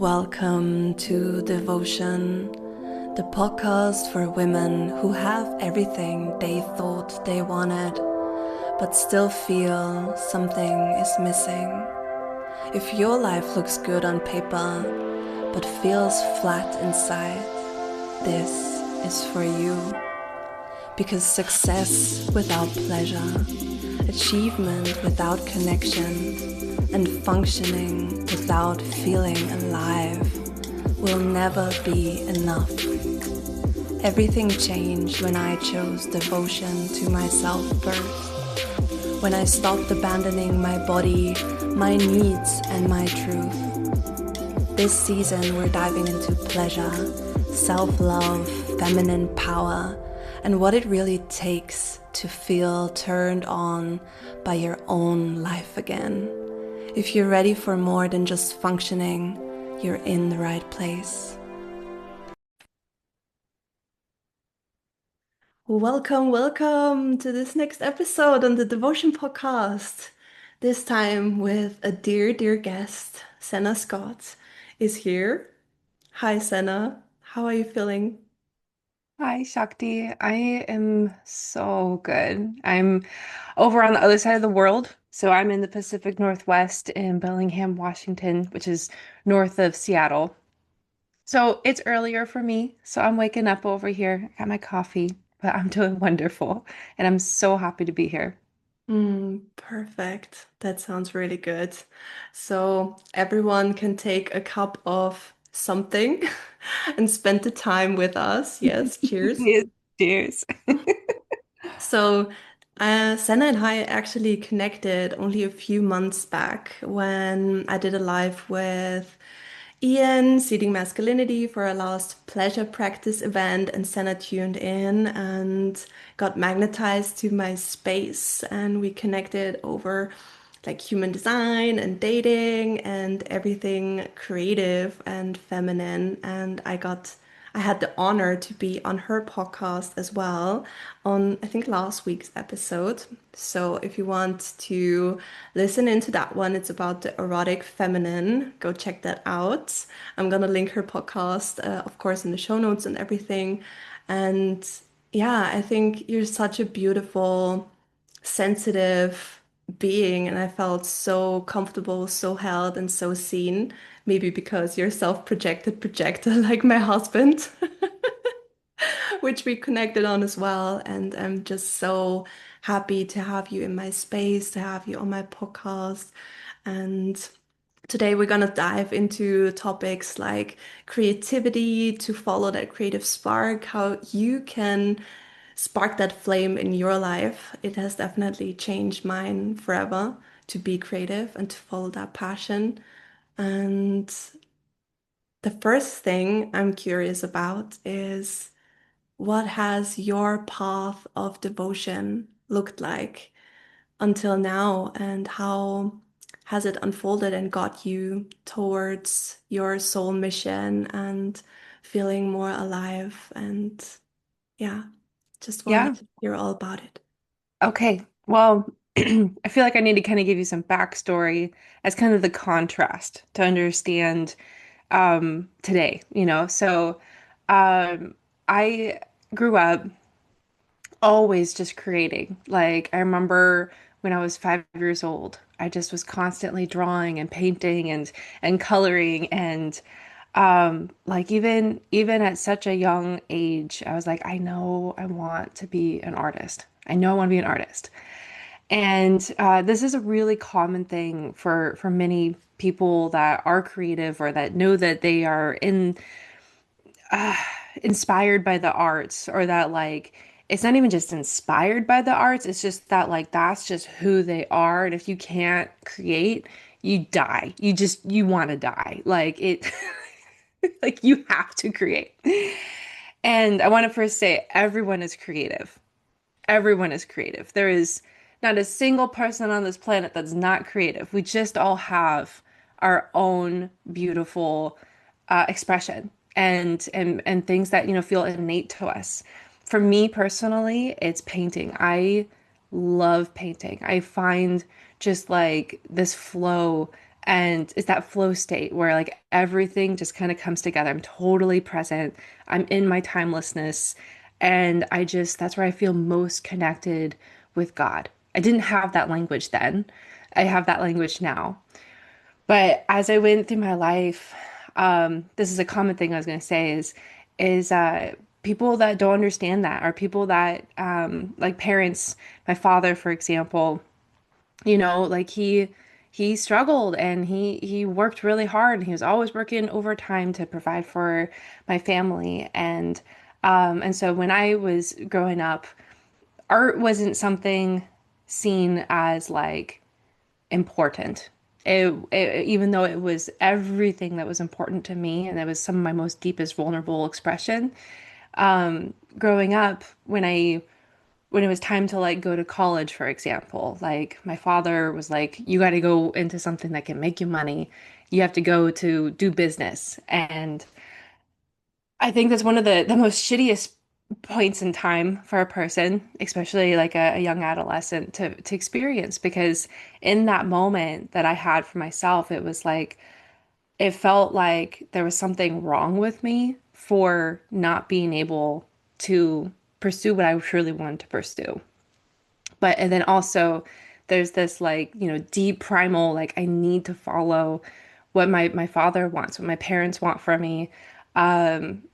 Welcome to Devotion, the podcast for women who have everything they thought they wanted, but still feel something is missing. If your life looks good on paper, but feels flat inside, this is for you. Because success without pleasure, achievement without connection, and functioning without feeling alive will never be enough. Everything changed when I chose devotion to myself first. When I stopped abandoning my body, my needs, and my truth. This season, we're diving into pleasure, self-love, feminine power, and what it really takes to feel turned on by your own life again. If you're ready for more than just functioning, you're in the right place. Welcome to this next episode on the Devotion Podcast. This time with a dear guest, Senna Scott is here. Hi, Senna. How are you feeling? Hi, Shakti. I am so good. I'm over on the other side of the world. So I'm in the Pacific Northwest in Bellingham, Washington, which is north of Seattle. So it's earlier for me. So I'm waking up over here, got my coffee, but I'm doing wonderful. And I'm so happy to be here. Perfect. That sounds really good. So everyone can take a cup of something and spend the time with us. Yes, cheers. Yes, cheers. So, Senna and I actually connected only a few months back when I did a live with Ian, Seeding Masculinity, for our last pleasure practice event, and Senna tuned in and got magnetized to my space, and we connected over like human design and dating and everything creative and feminine. And I had the honor to be on her podcast as well on, I think, last week's episode. So if you want to listen into that one, it's about the erotic feminine. Go check that out. I'm gonna link her podcast, of course, in the show notes and everything. And yeah, I think you're such a beautiful, sensitive being, and I felt so comfortable, so held, and so seen. Maybe because you're self-projected projector like my husband, which we connected on as well. And I'm just so happy to have you in my space, to have you on my podcast. And today we're gonna dive into topics like creativity, to follow that creative spark, how you can spark that flame in your life. It has definitely changed mine forever to be creative and to follow that passion. And the first thing I'm curious about is, what has your path of devotion looked like until now, and how has it unfolded and got you towards your soul mission and feeling more alive? And yeah, just wanted Yeah. to hear all about it. Okay. Well, I feel like I need to kind of give you some backstory as kind of the contrast to understand today, you know. So I grew up always just creating. Like I remember when I was 5 years old, I just was constantly drawing and painting and coloring and like even at such a young age, I was like, I know I want to be an artist. I know I want to be an artist. And this is a really common thing for many people that are creative or that know that they are uh, inspired by the arts or that like it's not even just inspired by the arts, it's just that like that's just who they are. And if you can't create, you die. You want to die. Like it like you have to create. And I want to first say everyone is creative. Everyone is creative. There is not a single person on this planet that's not creative. We just all have our own beautiful expression and things that, you know, feel innate to us. For me personally, it's painting. I love painting. I find just like this flow And it's that flow state where like everything just kind of comes together. I'm totally present. I'm in my timelessness. And that's where I feel most connected with God. I didn't have that language then. I have that language now. But as I went through my life, this is a common thing I was going to say is people that don't understand that are people that like parents. My father, for example, like he struggled and he worked really hard and he was always working overtime to provide for my family and so when I was growing up, art wasn't something seen as like important. Even though it was everything that was important to me and it was some of my most deepest vulnerable expression, growing up when it was time to like go to college, for example, like my father was like, you got to go into something that can make you money. You have to go to do business. And I think that's one of the most shittiest points in time for a person, especially like a young adolescent to experience because in that moment that I had for myself, it was like it felt like there was something wrong with me for not being able to pursue what I truly wanted to pursue. But and then also there's this like, deep primal like I need to follow what my father wants, what my parents want from me. Um,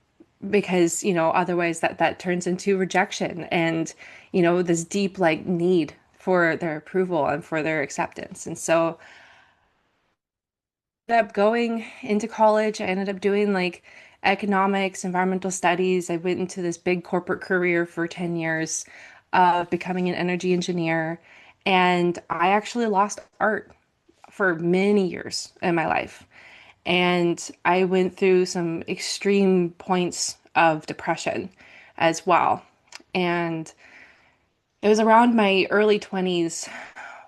because, otherwise that turns into rejection and, this deep like need for their approval and for their acceptance. And so I ended up going into college. I ended up doing like economics, environmental studies. I went into this big corporate career for 10 years of becoming an energy engineer. And I actually lost art for many years in my life. And I went through some extreme points of depression as well. And it was around my early 20s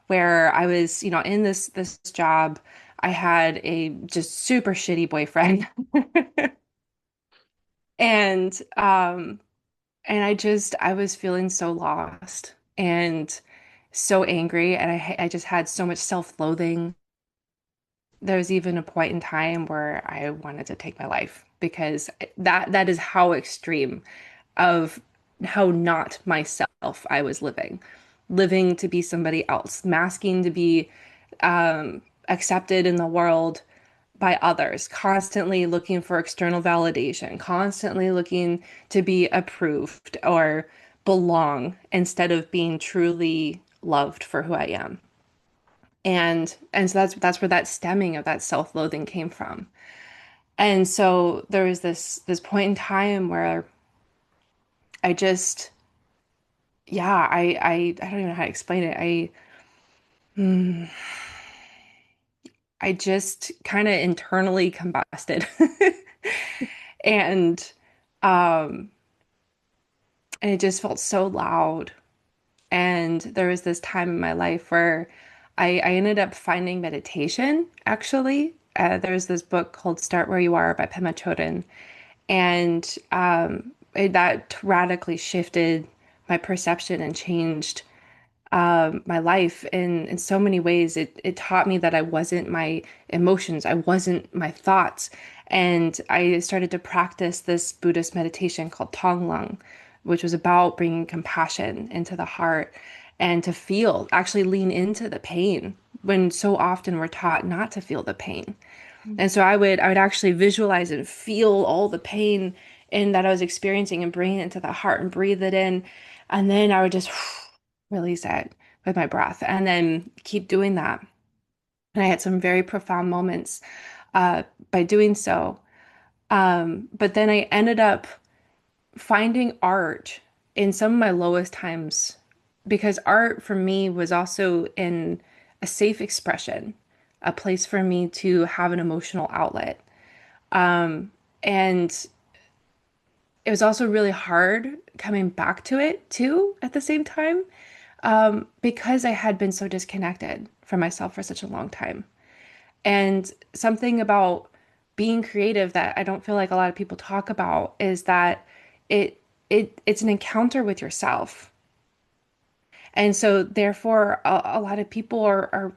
where I was, in this job. I had a just super shitty boyfriend. And and I was feeling so lost and so angry and I just had so much self-loathing. There was even a point in time where I wanted to take my life because that is how extreme of how not myself I was living to be somebody else, masking to be accepted in the world by others, constantly looking for external validation, constantly looking to be approved or belong instead of being truly loved for who I am. And so that's where that stemming of that self-loathing came from. And so there was this point in time where I just yeah, I don't even know how to explain it. I just kind of internally combusted. And um and it just felt so loud. And there was this time in my life where I ended up finding meditation, actually. There's this book called Start Where You Are by Pema Chodron. And that radically shifted my perception and changed my life in so many ways. It taught me that I wasn't my emotions, I wasn't my thoughts. And I started to practice this Buddhist meditation called Tonglen, which was about bringing compassion into the heart and to feel, actually lean into the pain when so often we're taught not to feel the pain. And so I would actually visualize and feel all the pain in that I was experiencing and bring it into the heart and breathe it in. And then I would just release it with my breath and then keep doing that. And I had some very profound moments by doing so. But then I ended up finding art in some of my lowest times because art for me was also in a safe expression, a place for me to have an emotional outlet. And it was also really hard coming back to it too at the same time, because I had been so disconnected from myself for such a long time. And something about being creative that I don't feel like a lot of people talk about is that it's an encounter with yourself. And so therefore a lot of people are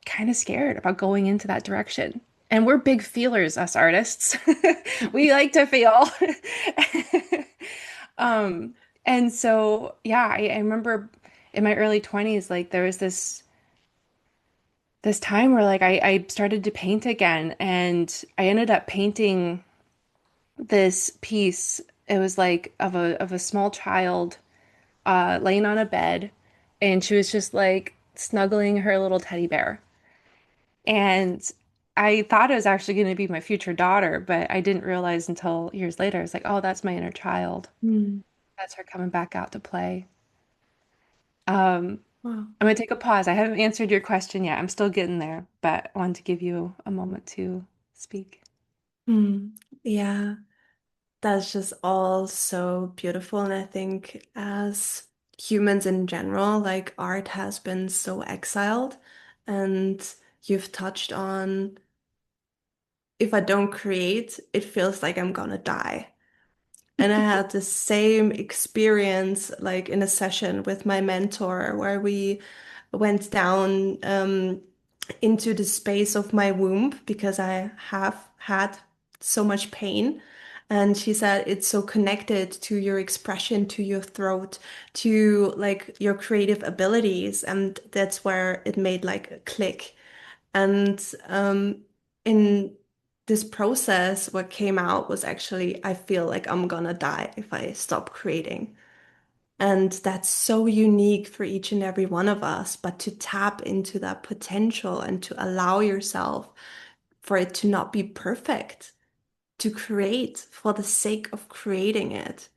kind of scared about going into that direction. And we're big feelers, us artists. We like to feel. Um, and so, yeah, I remember in my early 20s, like there was this time where like I started to paint again, and I ended up painting this piece. It was like of a small child laying on a bed, and she was just like snuggling her little teddy bear. And I thought it was actually going to be my future daughter, but I didn't realize until years later. It's like, oh, that's my inner child. Mm. That's her coming back out to play. Um, Wow. I'm gonna take a pause. I haven't answered your question yet. I'm still getting there, but I wanted to give you a moment to speak. Mm. Yeah. That's just all so beautiful. And I think as humans in general, like art has been so exiled. And you've touched on if I don't create, it feels like I'm gonna die. And I had the same experience like in a session with my mentor where we went down into the space of my womb because I have had so much pain. And she said it's so connected to your expression, to your throat, to like your creative abilities. And that's where it made like a click. And in this process, what came out was actually, I feel like I'm gonna die if I stop creating. And that's so unique for each and every one of us. But to tap into that potential and to allow yourself for it to not be perfect, to create for the sake of creating it,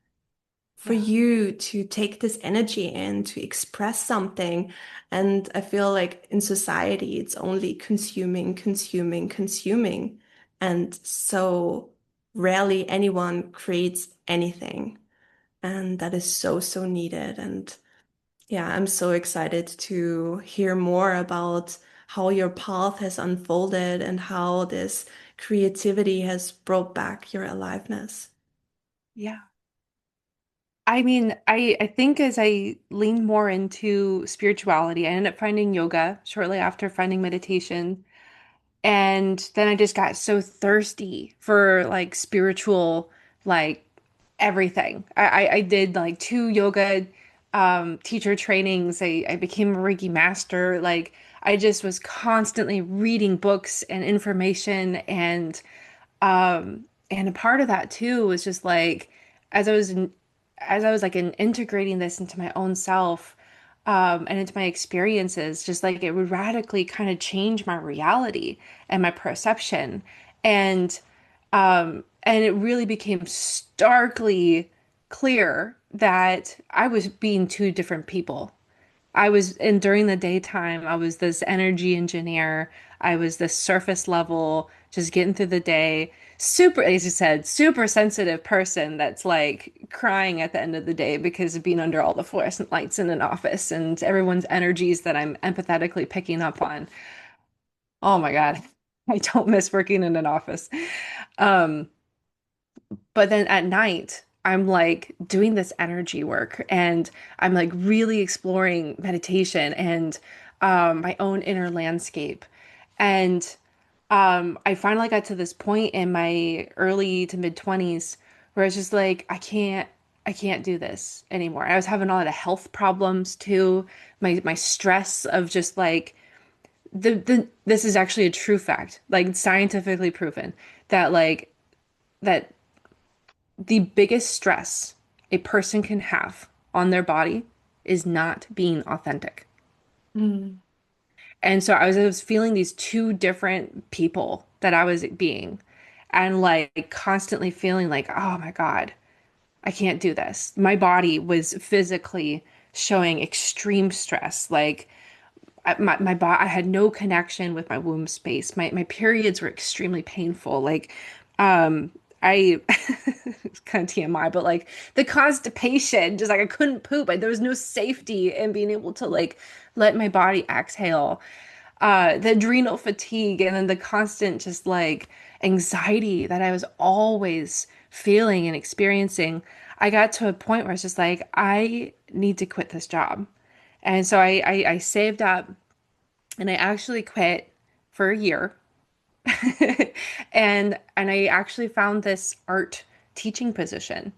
for Yeah. you to take this energy in, to express something. And I feel like in society, it's only consuming, consuming, consuming. And so rarely anyone creates anything. And that is so, so needed. And yeah, I'm so excited to hear more about how your path has unfolded and how this creativity has brought back your aliveness. Yeah. I mean, I think as I lean more into spirituality, I ended up finding yoga shortly after finding meditation. And then I just got so thirsty for like spiritual, like everything. I did like two yoga teacher trainings. I became a Reiki master. Like I just was constantly reading books and information, and a part of that too was just like as I was in, as I was like integrating this into my own self, and into my experiences, just like it would radically kind of change my reality and my perception. And it really became starkly clear that I was being two different people. I was, and during the daytime, I was this energy engineer. I was this surface level, just getting through the day. Super, as you said, super sensitive person that's like crying at the end of the day because of being under all the fluorescent lights in an office and everyone's energies that I'm empathetically picking up on. Oh my God. I don't miss working in an office. Um, but then at night, I'm like doing this energy work, and I'm like really exploring meditation and my own inner landscape. And I finally got to this point in my early to mid 20s where it's just like, I can't do this anymore. I was having a lot of health problems too. My stress of just like, this is actually a true fact, like scientifically proven that like, that the biggest stress a person can have on their body is not being authentic. Mm. And so I was feeling these two different people that I was being, and like constantly feeling like, oh my God, I can't do this. My body was physically showing extreme stress. Like my body, I had no connection with my womb space. My periods were extremely painful. Like, um, I it's kind of TMI, but like the constipation, just like I couldn't poop. There was no safety in being able to like let my body exhale. The adrenal fatigue, and then the constant just like anxiety that I was always feeling and experiencing. I got to a point where it's just like I need to quit this job. And so I saved up And I actually quit for a year. And I actually found this art teaching position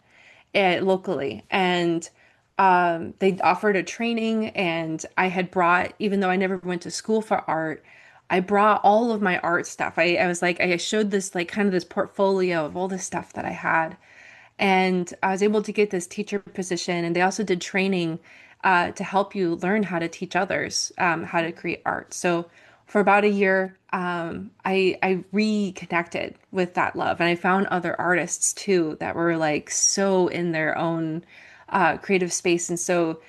locally, and they offered a training, and I had brought, even though I never went to school for art, I brought all of my art stuff. I was like, I showed this like kind of this portfolio of all the stuff that I had, and I was able to get this teacher position, and they also did training to help you learn how to teach others how to create art. So for about a year, I reconnected with that love, and I found other artists too that were like so in their own creative space, and so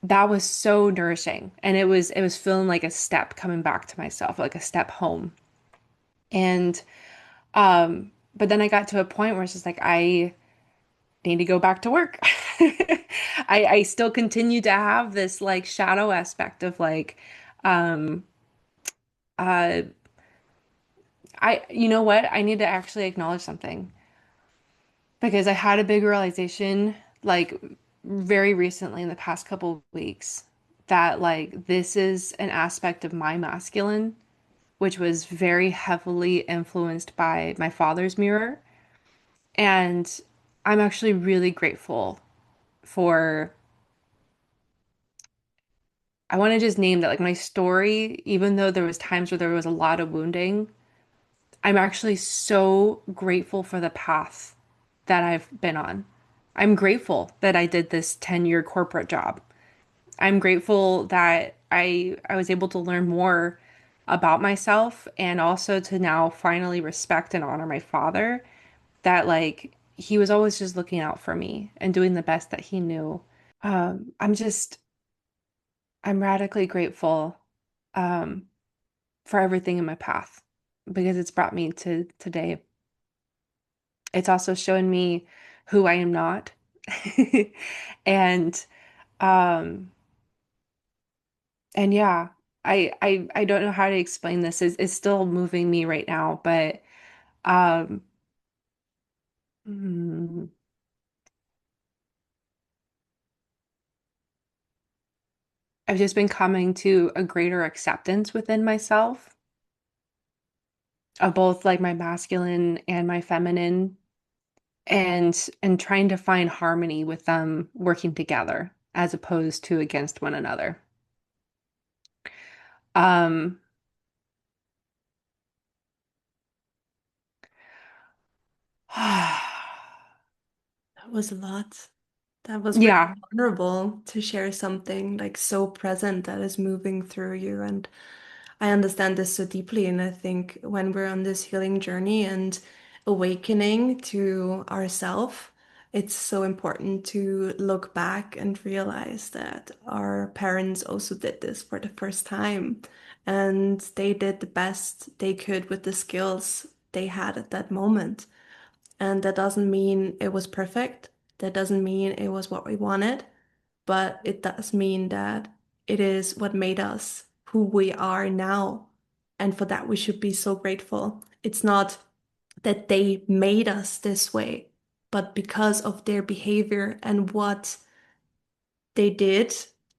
that was so nourishing, and it was feeling like a step coming back to myself, like a step home. And but then I got to a point where it's just like I need to go back to work. I still continue to have this like shadow aspect of like, um, uh, you know what? I need to actually acknowledge something because I had a big realization like very recently in the past couple of weeks that like this is an aspect of my masculine, which was very heavily influenced by my father's mirror. And I'm actually really grateful for I want to just name that like my story, even though there was times where there was a lot of wounding, I'm actually so grateful for the path that I've been on. I'm grateful that I did this 10-year corporate job. I'm grateful that I was able to learn more about myself and also to now finally respect and honor my father that like he was always just looking out for me and doing the best that he knew. I'm radically grateful um, for everything in my path because it's brought me to today. It's also shown me who I am not. And um and yeah, I don't know how to explain this. It's still moving me right now, but um mm, I've just been coming to a greater acceptance within myself of both like my masculine and my feminine and trying to find harmony with them working together as opposed to against one another. Um, That was a lot. That was really yeah, vulnerable to share something like so present that is moving through you. And I understand this so deeply. And I think when we're on this healing journey and awakening to ourself, it's so important to look back and realize that our parents also did this for the first time. And they did the best they could with the skills they had at that moment. And that doesn't mean it was perfect. That doesn't mean it was what we wanted, but it does mean that it is what made us who we are now. And for that, we should be so grateful. It's not that they made us this way, but because of their behavior and what they did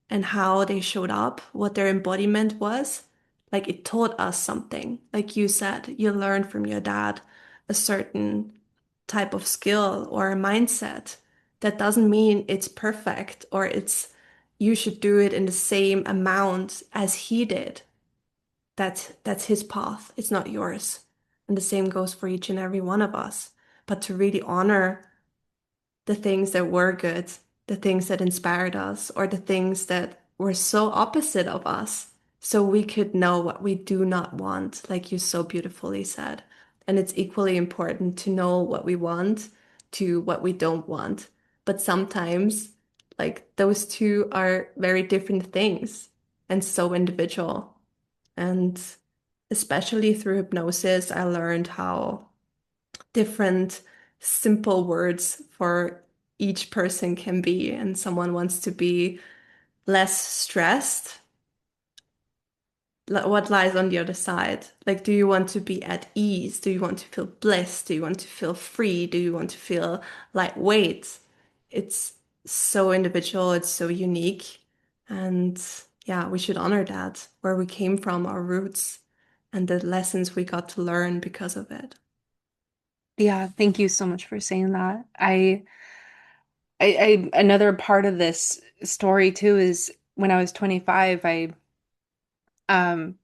and how they showed up, what their embodiment was, like it taught us something. Like you said, you learned from your dad a certain type of skill or a mindset. That doesn't mean it's perfect or it's you should do it in the same amount as he did. That's his path. It's not yours. And the same goes for each and every one of us. But to really honor the things that were good, the things that inspired us, or the things that were so opposite of us, so we could know what we do not want, like you so beautifully said. And it's equally important to know what we want to what we don't want. But sometimes, like those two are very different things and so individual. And especially through hypnosis, I learned how different simple words for each person can be. And someone wants to be less stressed. What lies on the other side? Like, do you want to be at ease? Do you want to feel bliss? Do you want to feel free? Do you want to feel lightweight? It's so individual, it's so unique. And yeah, we should honor that, where we came from, our roots, and the lessons we got to learn because of it. Yeah, thank you so much for saying that. I another part of this story too is when I was 25, I um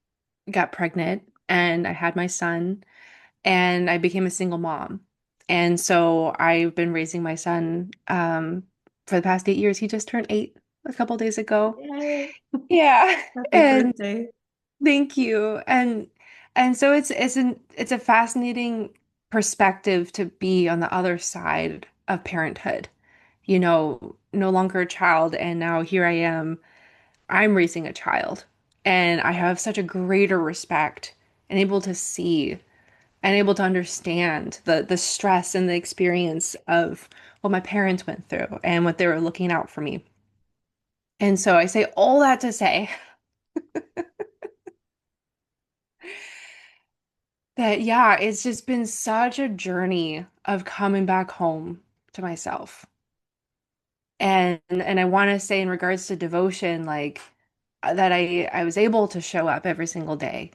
got pregnant and I had my son and I became a single mom. And so I've been raising my son for the past 8 years. He just turned 8 a couple days ago. Yay. Yeah. Happy And birthday. thank you. And so it's a fascinating perspective to be on the other side of parenthood. You know, no longer a child, and now here I am. I'm raising a child, and I have such a greater respect and able to see and able to understand the stress and the experience of what my parents went through and what they were looking out for me. And so I say all that to say that, yeah, it's just been such a journey of coming back home to myself. And I want to say in regards to devotion, like that I was able to show up every single day,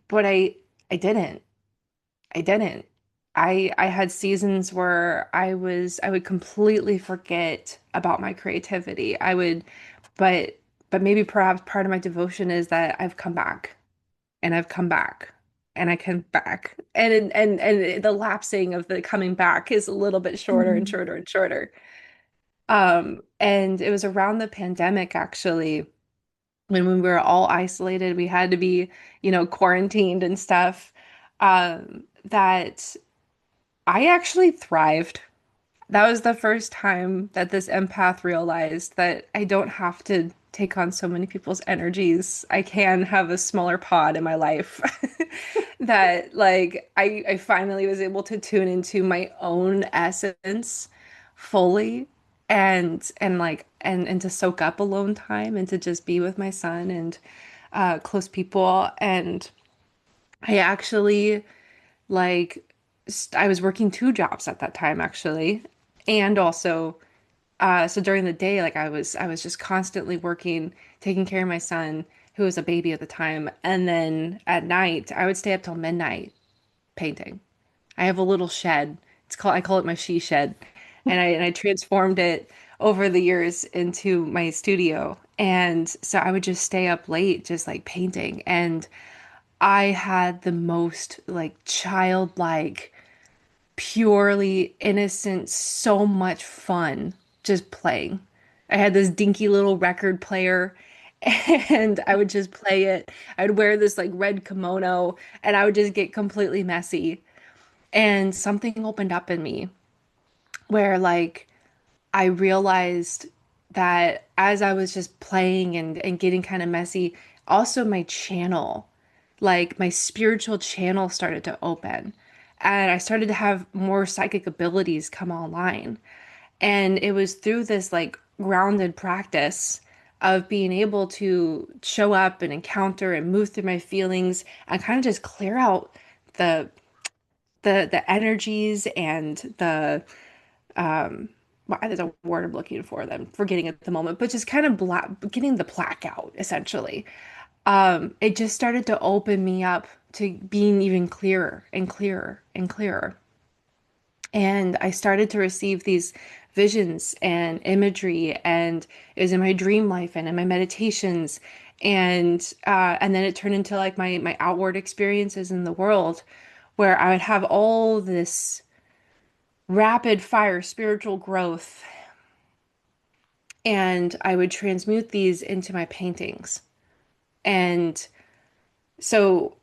but I didn't. I didn't. I had seasons where I would completely forget about my creativity. I would, but but maybe perhaps part of my devotion is that I've come back and I've come back and I come back. And the lapsing of the coming back is a little bit shorter and Mhm. shorter and shorter. And it was around the pandemic actually when we were all isolated, we had to be, quarantined and stuff. That I actually thrived. That was the first time that this empath realized that I don't have to take on so many people's energies. I can have a smaller pod in my life. That like I finally was able to tune into my own essence fully and to soak up alone time and to just be with my son and close people. And I actually like I was working two jobs at that time actually. And also so during the day like I was just constantly working, taking care of my son who was a baby at the time. And then at night I would stay up till midnight painting. I have a little shed. I call it my she shed. And I transformed it over the years into my studio. And so I would just stay up late just like painting. And I had the most like childlike, purely innocent, so much fun just playing. I had this dinky little record player and I would just play it. I would wear this like red kimono and I would just get completely messy. And something opened up in me where like I realized that as I was just playing and getting kind of messy, also my channel, like my spiritual channel started to open. And I started to have more psychic abilities come online. And it was through this like grounded practice of being able to show up and encounter and move through my feelings and kind of just clear out the the energies and the well, there's a word I'm looking for that I'm forgetting at the moment, but just kind of getting the plaque out essentially. It just started to open me up to being even clearer and clearer and clearer. And I started to receive these visions and imagery, and it was in my dream life and in my meditations, and then it turned into like my outward experiences in the world, where I would have all this rapid fire spiritual growth and I would transmute these into my paintings. And so,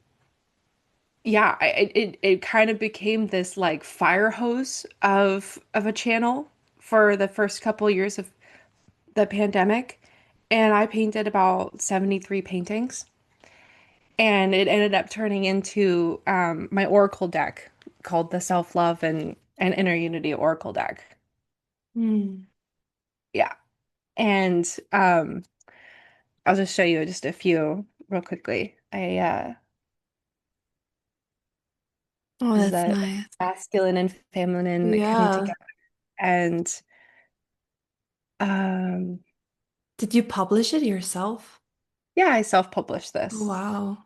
yeah, it kind of became this like fire hose of a channel for the first couple of years of the pandemic. And I painted about 73 paintings. And it ended up turning into my oracle deck called the Self-Love and Inner Unity Oracle deck. Hmm. Yeah. And I'll just show you just a few real quickly. Oh, Is that's that nice. masculine and feminine coming Yeah. together. And um, Did you publish it yourself? Yeah, I self-published Oh, this. wow.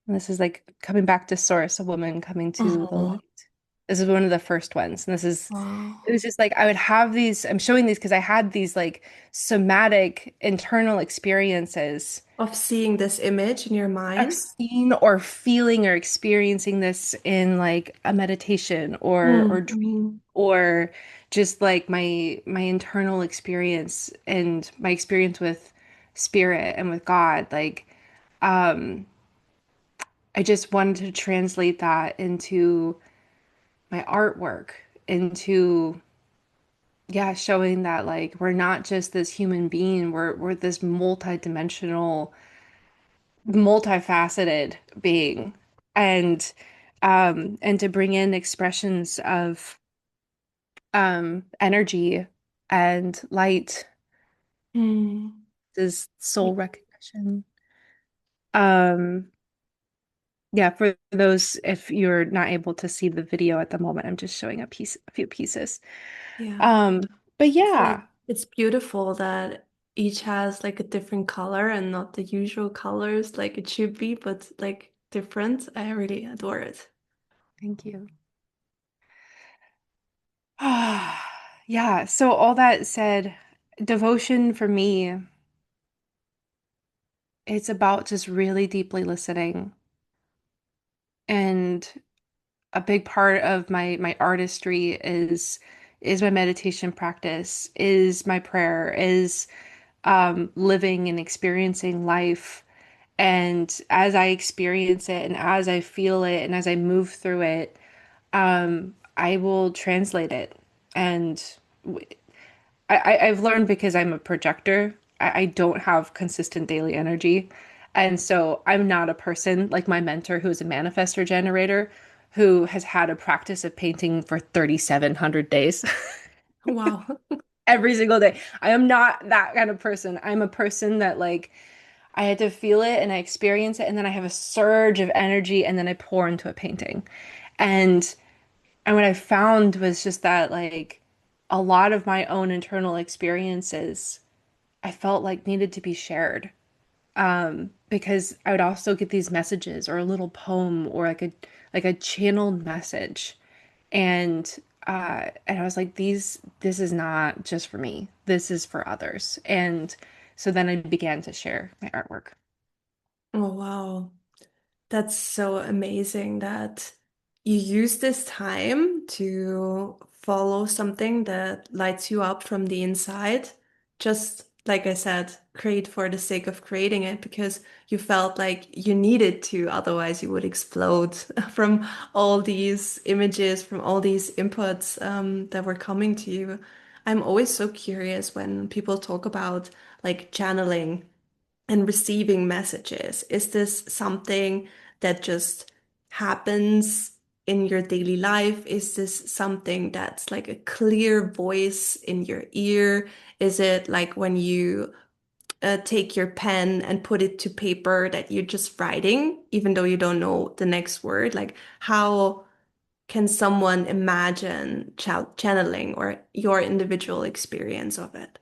And this is like coming back to source, a woman coming to the Oh, light. This is one of the first ones. And this is, wow. it was just like I would have these, I'm showing these because I had these like somatic internal experiences Of seeing this image in your of mind. seeing or feeling or experiencing this in like a meditation or dream Mm. or just like my internal experience and my experience with spirit and with God. Like um I just wanted to translate that into my artwork, into yeah, showing that like we're not just this human being, we're this multidimensional, multifaceted being. And to bring in expressions of energy and light, Mm. is soul recognition. Um yeah, for those if you're not able to see the video at the moment, I'm just showing a few pieces. Yeah. Um, but It's like yeah, it's beautiful that each has like a different color and not the usual colors like it should be, but like different. I really adore it. thank you. Yeah, so all that said, devotion for me, it's about just really deeply listening. And a big part of my artistry is my meditation practice, is my prayer, is living and experiencing life. And as I experience it and as I feel it and as I move through it, I will translate it. And I've learned because I'm a projector, I don't have consistent daily energy. And so I'm not a person like my mentor who is a manifestor generator who has had a practice of painting for 3,700 days Wow. every single day. I am not that kind of person. I'm a person that like I had to feel it and I experience it and then I have a surge of energy and then I pour into a painting. And and what I found was just that like a lot of my own internal experiences I felt like needed to be shared. Because I would also get these messages or a little poem or like a channeled message. And I was like, this is not just for me. This is for others. And so then I began to share my artwork. Oh, wow. That's so amazing that you use this time to follow something that lights you up from the inside. Just like I said, create for the sake of creating it because you felt like you needed to, otherwise, you would explode from all these images, from all these inputs that were coming to you. I'm always so curious when people talk about like channeling and receiving messages? Is this something that just happens in your daily life? Is this something that's like a clear voice in your ear? Is it like when you take your pen and put it to paper that you're just writing, even though you don't know the next word? Like, how can someone imagine channeling or your individual experience of it?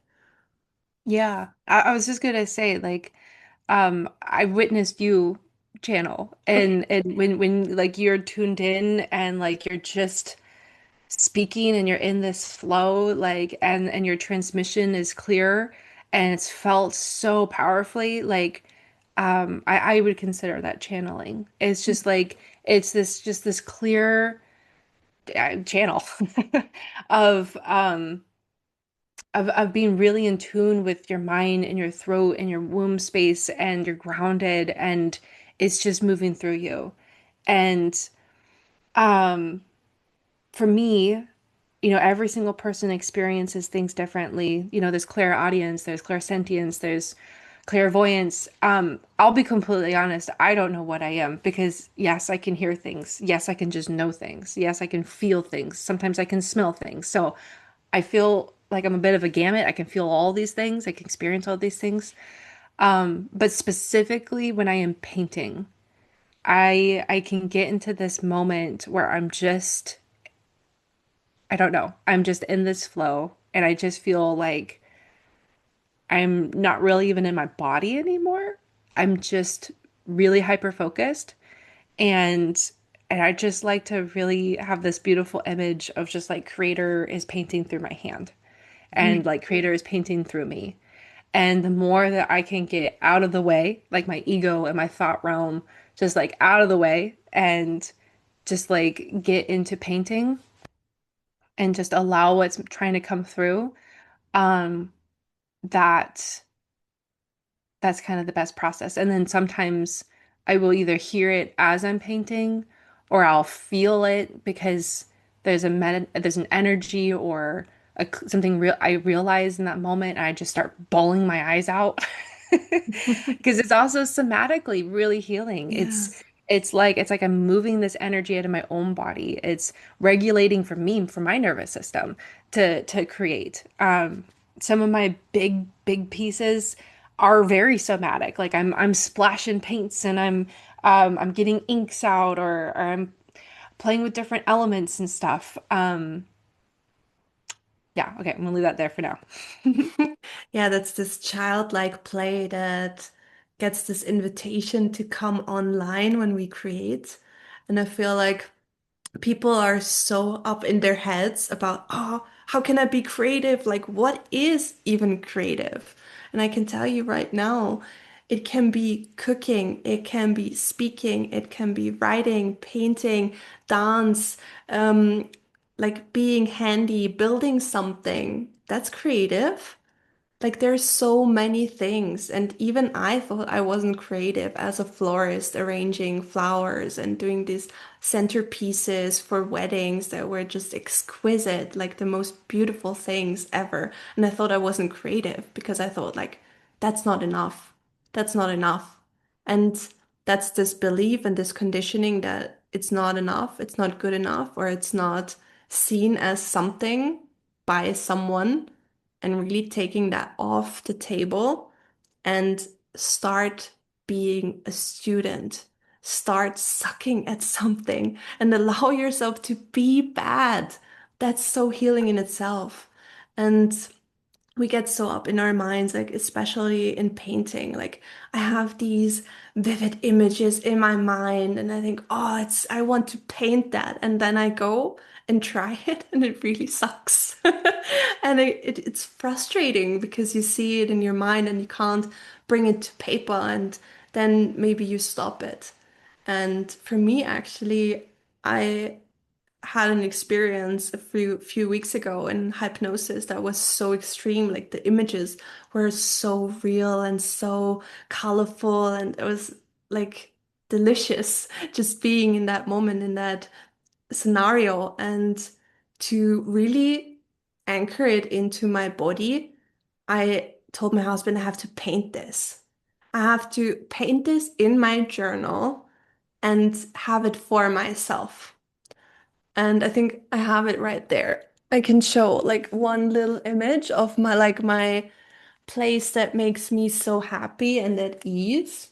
Yeah, I was just gonna say, like, I witnessed you channel, and when like you're tuned in and like you're just speaking and you're in this flow, like, and your transmission is clear and it's felt so powerfully, like, I would consider that channeling. It's just like it's this just this clear channel of of being really in tune with your mind and your throat and your womb space and you're grounded and it's just moving through you. And um for me, you know, every single person experiences things differently. You know, there's clairaudience, there's clairsentience, there's clairvoyance. I'll be completely honest, I don't know what I am because yes, I can hear things. Yes, I can just know things. Yes, I can feel things. Sometimes I can smell things. So I feel like I'm a bit of a gamut. I can feel all these things. I can experience all these things. But specifically when I am painting, I can get into this moment where I'm just, I don't know, I'm just in this flow and I just feel like I'm not really even in my body anymore. I'm just really hyper focused and I just like to really have this beautiful image of just like creator is painting through my hand and like creator is painting through me. And the more that I can get out of the way, like my ego and my thought realm, just like out of the way and just like get into painting and just allow what's trying to come through, um, that that's kind of the best process. And then sometimes I will either hear it as I'm painting or I'll feel it because there's an energy or something real I realize in that moment and I just start bawling my eyes out. Because it's also somatically really healing. Yes. It's like I'm moving this energy out of my own body. It's regulating for me, for my nervous system to create. Some of my big pieces are very somatic. Like I'm splashing paints and I'm getting inks out or I'm playing with different elements and stuff. Yeah, okay, I'm gonna leave that there for now. Yeah, that's this childlike play that gets this invitation to come online when we create. And I feel like people are so up in their heads about, oh, how can I be creative? Like, what is even creative? And I can tell you right now, it can be cooking, it can be speaking, it can be writing, painting, dance, um, like being handy, building something. That's creative. Like there's so many things, and even I thought I wasn't creative as a florist, arranging flowers and doing these centerpieces for weddings that were just exquisite, like the most beautiful things ever. And I thought I wasn't creative because I thought like that's not enough. That's not enough. And that's this belief and this conditioning that it's not enough, it's not good enough, or it's not seen as something by someone, and really taking that off the table and start being a student. Start sucking at something and allow yourself to be bad. That's so healing in itself. And we get so up in our minds, like especially in painting. Like I have these vivid images in my mind, and I think, oh, I want to paint that, and then I go and try it, and it really sucks. And it's frustrating because you see it in your mind and you can't bring it to paper, and then maybe you stop it. And for me, actually, I had an experience a few weeks ago in hypnosis that was so extreme. Like the images were so real and so colorful, and it was like delicious just being in that moment in that scenario, and to really anchor it into my body. I told my husband I have to paint this. I have to paint this in my journal and have it for myself. And I think I have it right there. I can show like one little image of my place that makes me so happy and at ease.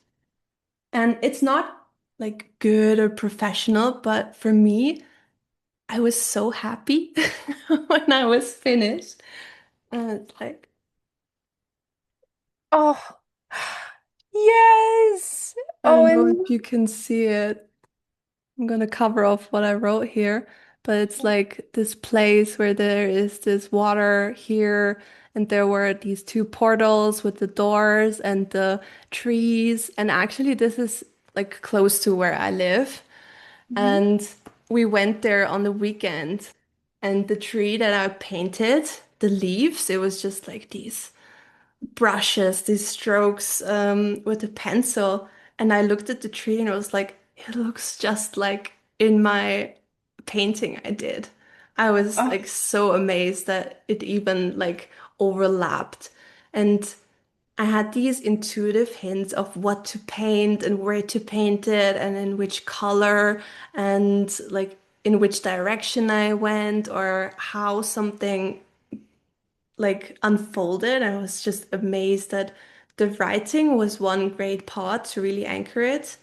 And it's not like good or professional, but for me, I was so happy when I was finished. And it's like, Oh, yes. I Oh, don't know and if you can see it. I'm gonna cover off what I wrote here, but it's like this place where there is this water here, and there were these two portals with the doors and the trees. And actually, this is like close to where I live. Mhm. And we went there on the weekend, and the tree that I painted, the leaves, it was just like these brushes, these strokes with a pencil. And I looked at the tree and I was like, it looks just like in my painting I did. I was Oh, like so amazed that it even like overlapped. And I had these intuitive hints of what to paint and where to paint it and in which color and like in which direction I went or how something like unfolded. I was just amazed that the writing was one great part to really anchor it,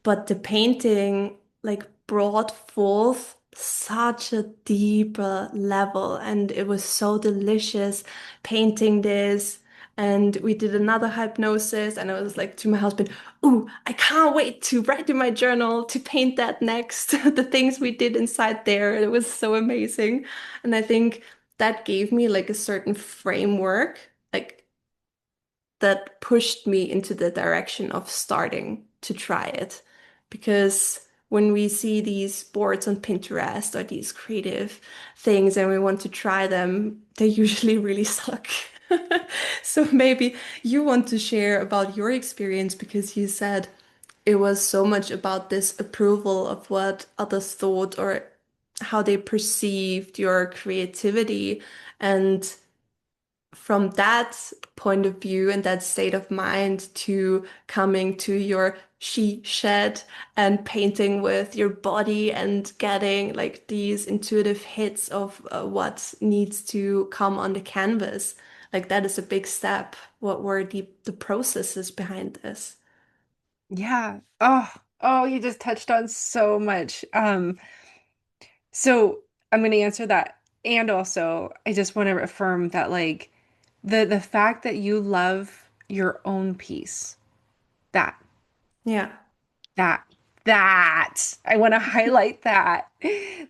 but the painting like brought forth such a deeper level, and it was so delicious painting this. And we did another hypnosis, and I was like to my husband, "Ooh, I can't wait to write in my journal to paint that next." The things we did inside there, it was so amazing. And I think that gave me like a certain framework, like that pushed me into the direction of starting to try it. Because when we see these boards on Pinterest or these creative things and we want to try them, they usually really suck. So maybe you want to share about your experience because you said it was so much about this approval of what others thought or how they perceived your creativity. And from that point of view and that state of mind to coming to your she shed and painting with your body and getting like these intuitive hits of what needs to come on the canvas. Like that is a big step. What were the processes behind this? Yeah. Oh, you just touched on so much. So I'm going to answer that. And also, I just want to affirm that like the fact that you love your own piece, that Yeah. that that I want to highlight that.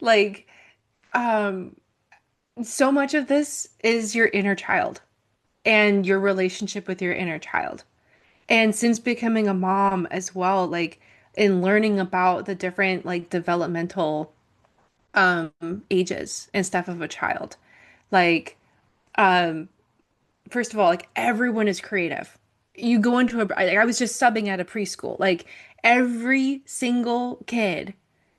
Like um so much of this is your inner child and your relationship with your inner child. And since becoming a mom as well, like in learning about the different like developmental ages and stuff of a child. Like um first of all, like everyone is creative. You go into I was just subbing at a preschool. Like every single kid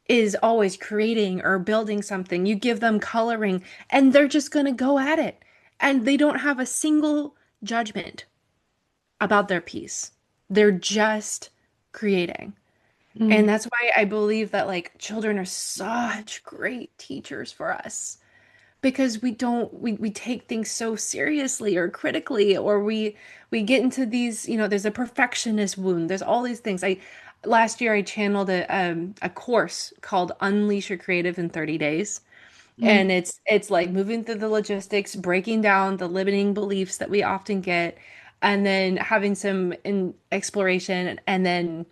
is always creating or building something. You give them coloring and they're just going to go at it. And they don't have a single judgment about their piece. They're just creating. And Mm, that's why I believe that like children are such great teachers for us because we take things so seriously or critically or we get into these, there's a perfectionist wound. There's all these things. I last year I channeled a course called Unleash Your Creative in 30 days. And mm, it's like moving through the logistics, breaking down the limiting beliefs that we often get, and then having some exploration and then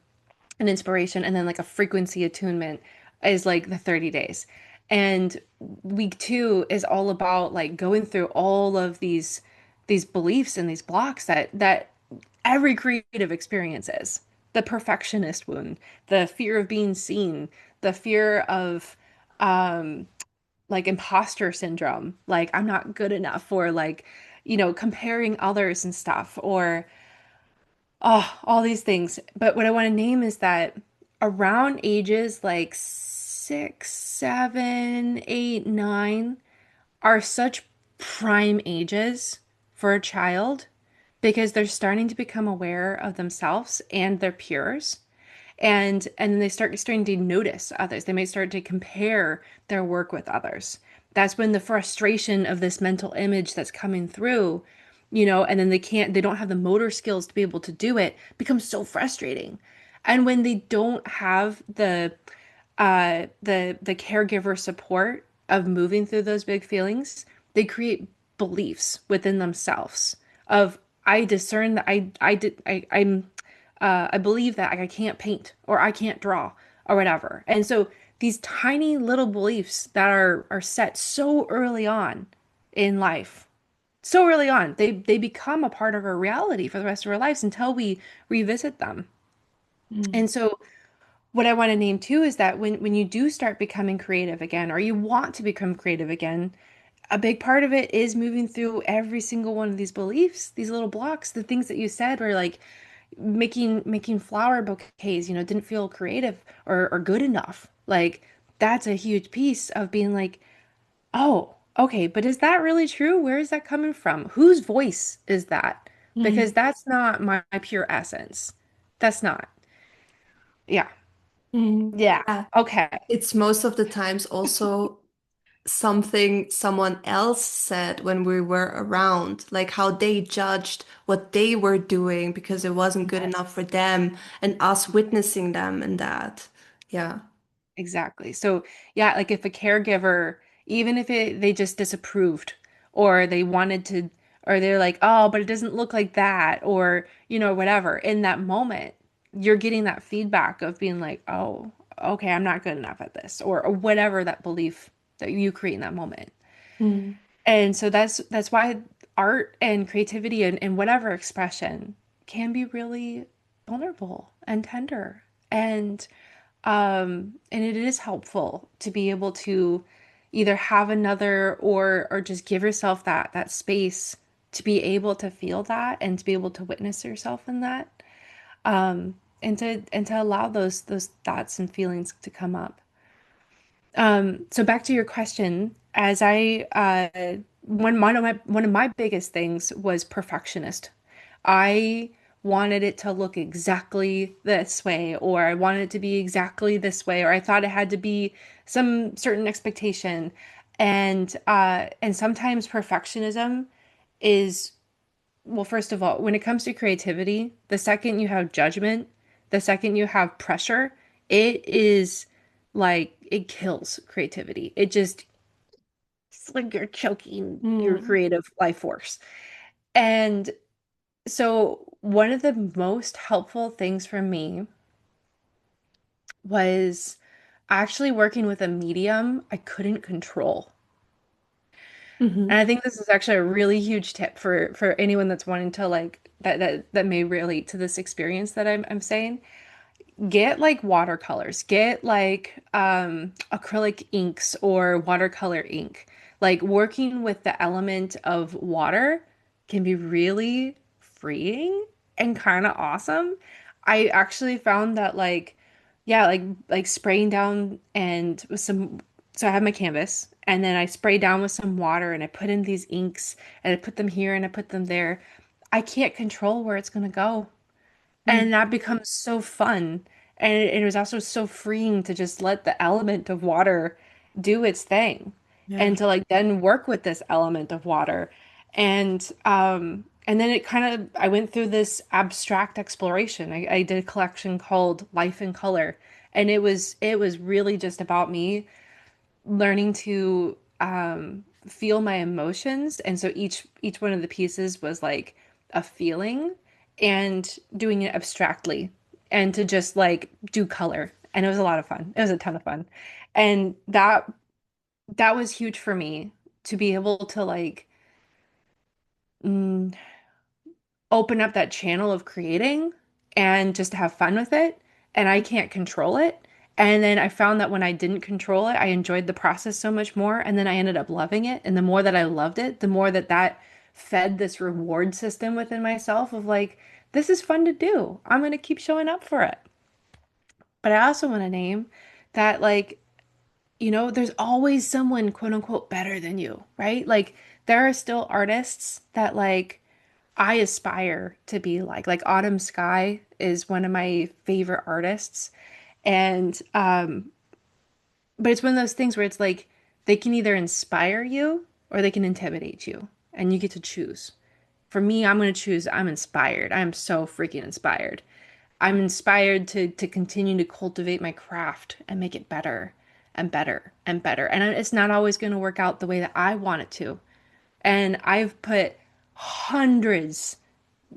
an inspiration and then like a frequency attunement is like the 30 days. And week 2 is all about like going through all of these beliefs and these blocks that every creative experiences. The perfectionist wound, the fear of being seen, the fear of um like imposter syndrome, like I'm not good enough, or like, comparing others and stuff, or all these things. But what I want to name is that around ages like 6, 7, 8, 9 are such prime ages for a child because they're starting to become aware of themselves and their peers. And then they start starting to notice others. They may start to compare their work with others. That's when the frustration of this mental image that's coming through, and then they don't have the motor skills to be able to do it, becomes so frustrating. And when they don't have the caregiver support of moving through those big feelings, they create beliefs within themselves of I discern that I believe that I can't paint or I can't draw or whatever. And so these tiny little beliefs that are set so early on in life, so early on, they become a part of our reality for the rest of our lives until we revisit them. mm, And so what I want to name too is that when you do start becoming creative again, or you want to become creative again, a big part of it is moving through every single one of these beliefs, these little blocks, the things that you said were like making flower bouquets, didn't feel creative or good enough. Like that's a huge piece of being like, oh, okay, but is that really true? Where is that coming from? Whose voice is that? Because mm, that's not my pure essence. That's not. Yeah. mm. Yeah. Yeah. Okay. It's most of the times also something someone else said when we were around, like how they judged what they were doing because it wasn't good Yes. enough for them, and us witnessing them in that. Yeah. Exactly. So, yeah, like if a caregiver, even if they just disapproved or they wanted to, or they're like, oh, but it doesn't look like that, or, whatever. In that moment, you're getting that feedback of being like, oh, okay, I'm not good enough at this, or whatever that belief that you create in that moment. Mm. And so that's why art and creativity and whatever expression can be really vulnerable and tender. And it is helpful to be able to either have another or just give yourself that space to be able to feel that and to be able to witness yourself in that. And to allow those thoughts and feelings to come up. So back to your question, as I one of my biggest things was perfectionist. I wanted it to look exactly this way, or I wanted it to be exactly this way, or I thought it had to be some certain expectation. And sometimes perfectionism is, well, first of all, when it comes to creativity, the second you have judgment, the second you have pressure, it is like it kills creativity. It's like you're choking your Mm. creative life force. And so, one of the most helpful things for me was actually working with a medium I couldn't control. And I Hmm. think this is actually a really huge tip for anyone that's wanting to like that may relate to this experience that I'm saying. Get like watercolors, get like acrylic inks or watercolor ink. Like working with the element of water can be really freeing and kind of awesome. I actually found that like yeah, like spraying down and with some, so I have my canvas and then I spray down with some water and I put in these inks and I put them here and I put them there. I can't control where it's going to go. And Mm. that becomes so fun. And it was also so freeing to just let the element of water do its thing Yeah. and to like then work with this element of water. And then it kind of I went through this abstract exploration. I did a collection called Life in Color. And it was really just about me learning to feel my emotions. And so each one of the pieces was like a feeling and doing it abstractly and to just like do color. And it was a lot of fun. It was a ton of fun. And that was huge for me to be able to like mm, open up that channel of creating and just to have fun with it. And I can't control it. And then I found that when I didn't control it, I enjoyed the process so much more. And then I ended up loving it. And the more that I loved it, the more that fed this reward system within myself of like, this is fun to do. I'm going to keep showing up for it. But I also want to name that, like, there's always someone quote unquote better than you, right? Like, there are still artists that, like, I aspire to be like Autumn Sky is one of my favorite artists. And but it's one of those things where it's like they can either inspire you or they can intimidate you, and you get to choose. For me, I'm going to choose I'm inspired. I'm so freaking inspired. I'm inspired to continue to cultivate my craft and make it better and better and better. And it's not always going to work out the way that I want it to. And I've put hundreds,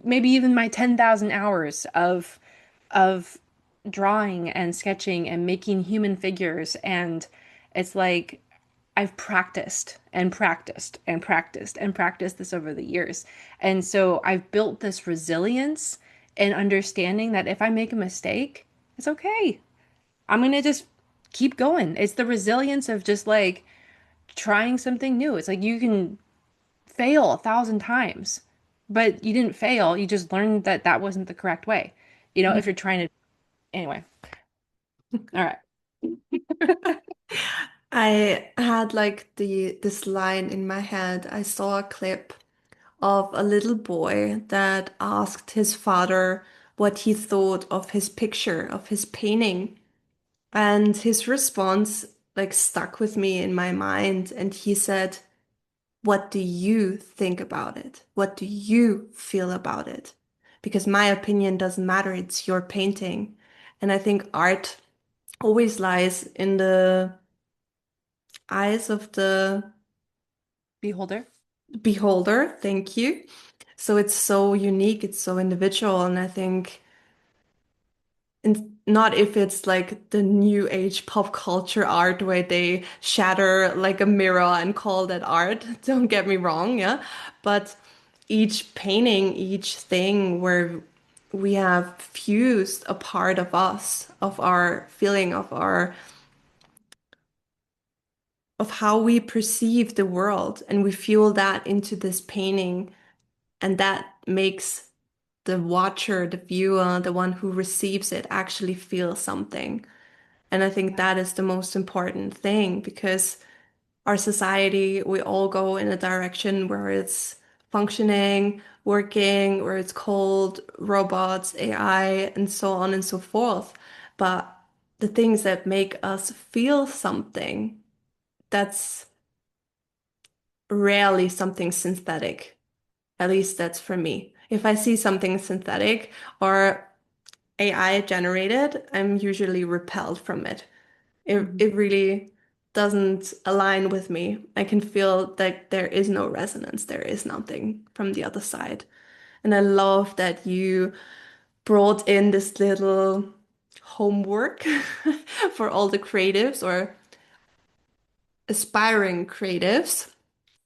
maybe even my 10,000 hours of drawing and sketching and making human figures, and it's like I've practiced and practiced and practiced and practiced this over the years. And so I've built this resilience and understanding that if I make a mistake, it's okay. I'm going to just keep going. It's the resilience of just like trying something new. It's like you can fail 1,000 times, but you didn't fail. You just learned that that wasn't the correct way. If you're trying to, anyway. All right. I had like this line in my head. I saw a clip of a little boy that asked his father what he thought of his picture, of his painting. And his response like stuck with me in my mind. And he said, what do you think about it? What do you feel about it? Because my opinion doesn't matter. It's your painting. And I think art always lies in the eyes of the Beholder. beholder. Thank you. So it's so unique, it's so individual, and I think not if it's like the new age pop culture art where they shatter like a mirror and call that art. Don't get me wrong, yeah. But each painting, each thing where we have fused a part of us, of our feeling, of how we perceive the world, and we fuel that into this painting, and that makes the watcher, the viewer, the one who receives it actually feel something. And I think Yeah. that is the most important thing because our society, we all go in a direction where it's functioning, working, where it's cold, robots, AI, and so on and so forth. But the things that make us feel something, that's rarely something synthetic. At least that's for me. If I see something synthetic or AI generated, I'm usually repelled from it. It really doesn't align with me. I can feel that there is no resonance, there is nothing from the other side. And I love that you brought in this little homework for all the creatives or aspiring creatives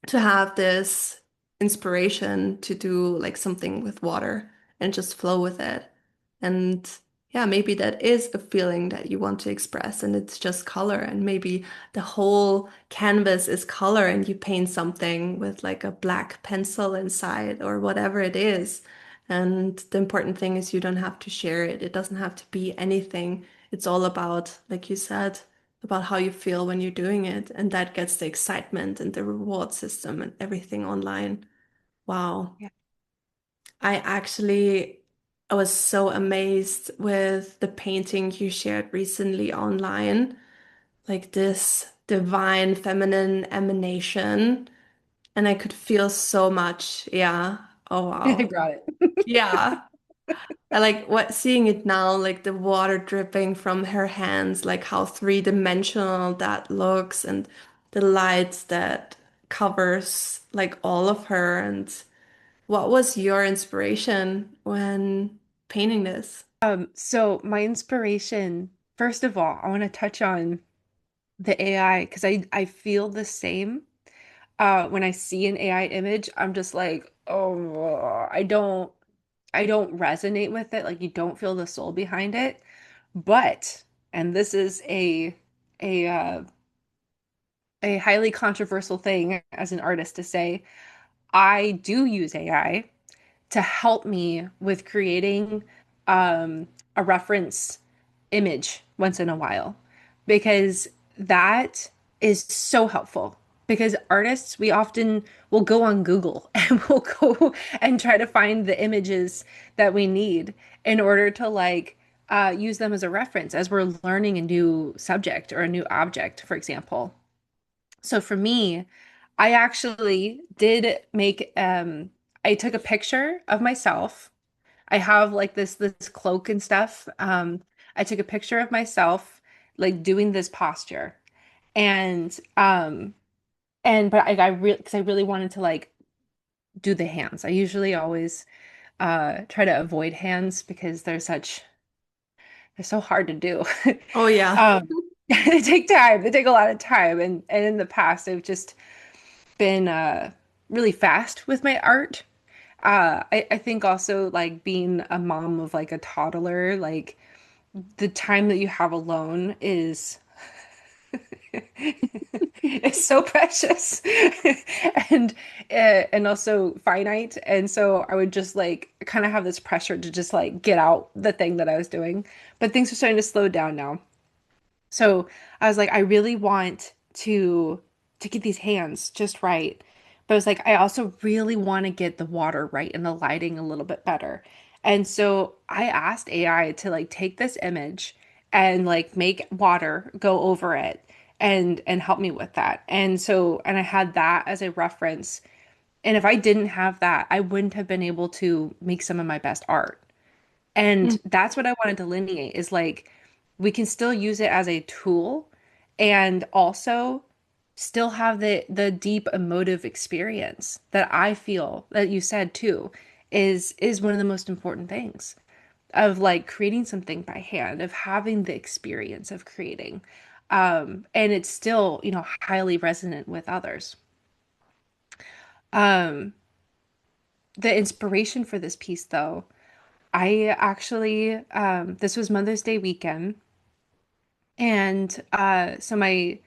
to have this inspiration to do like something with water and just flow with it. And yeah, maybe that is a feeling that you want to express and it's just color. And maybe the whole canvas is color and you paint something with like a black pencil inside or whatever it is. And the important thing is you don't have to share it. It doesn't have to be anything. It's all about, like you said, about how you feel when you're doing it. And that gets the excitement and the reward system and everything online. Wow. Yeah. I actually, I was so amazed with the painting you shared recently online, like this divine feminine emanation. And I could feel so much. Yeah. Oh, I wow. brought it. Yeah. I like what seeing it now, like the water dripping from her hands, like how three-dimensional that looks, and the light that covers like all of her. And what was your inspiration when painting this? So my inspiration, first of all, I want to touch on the AI because I feel the same. When I see an AI image, I'm just like, oh, I don't resonate with it. Like you don't feel the soul behind it. But, and this is a uh, a highly controversial thing as an artist to say, I do use AI to help me with creating a reference image once in a while because that is so helpful. Because artists, we often will go on Google and we'll go and try to find the images that we need in order to use them as a reference as we're learning a new subject or a new object, for example. So for me, I actually did make I took a picture of myself. I have like this cloak and stuff. I took a picture of myself like doing this posture. And but I really because I really wanted to like do the hands. I usually always try to avoid hands because they're so hard to do. Oh, yeah. They take time. They take a lot of time and in the past I've just been really fast with my art. I think also like being a mom of like a toddler, like the time that you have alone is is so precious and and also finite. And so I would just like kind of have this pressure to just like get out the thing that I was doing. But things are starting to slow down now. So I was like, I really want to get these hands just right. But I was like, I also really want to get the water right and the lighting a little bit better. And so I asked AI to like take this image and like make water go over it and help me with that. And so and I had that as a reference. And if I didn't have that, I wouldn't have been able to make some of my best art. And that's what I want to delineate is like we can still use it as a tool and also still have the deep emotive experience that I feel that you said too is one of the most important things of like creating something by hand, of having the experience of creating. And it's still, highly resonant with others. Um, the inspiration for this piece, though, I actually, this was Mother's Day weekend. And so my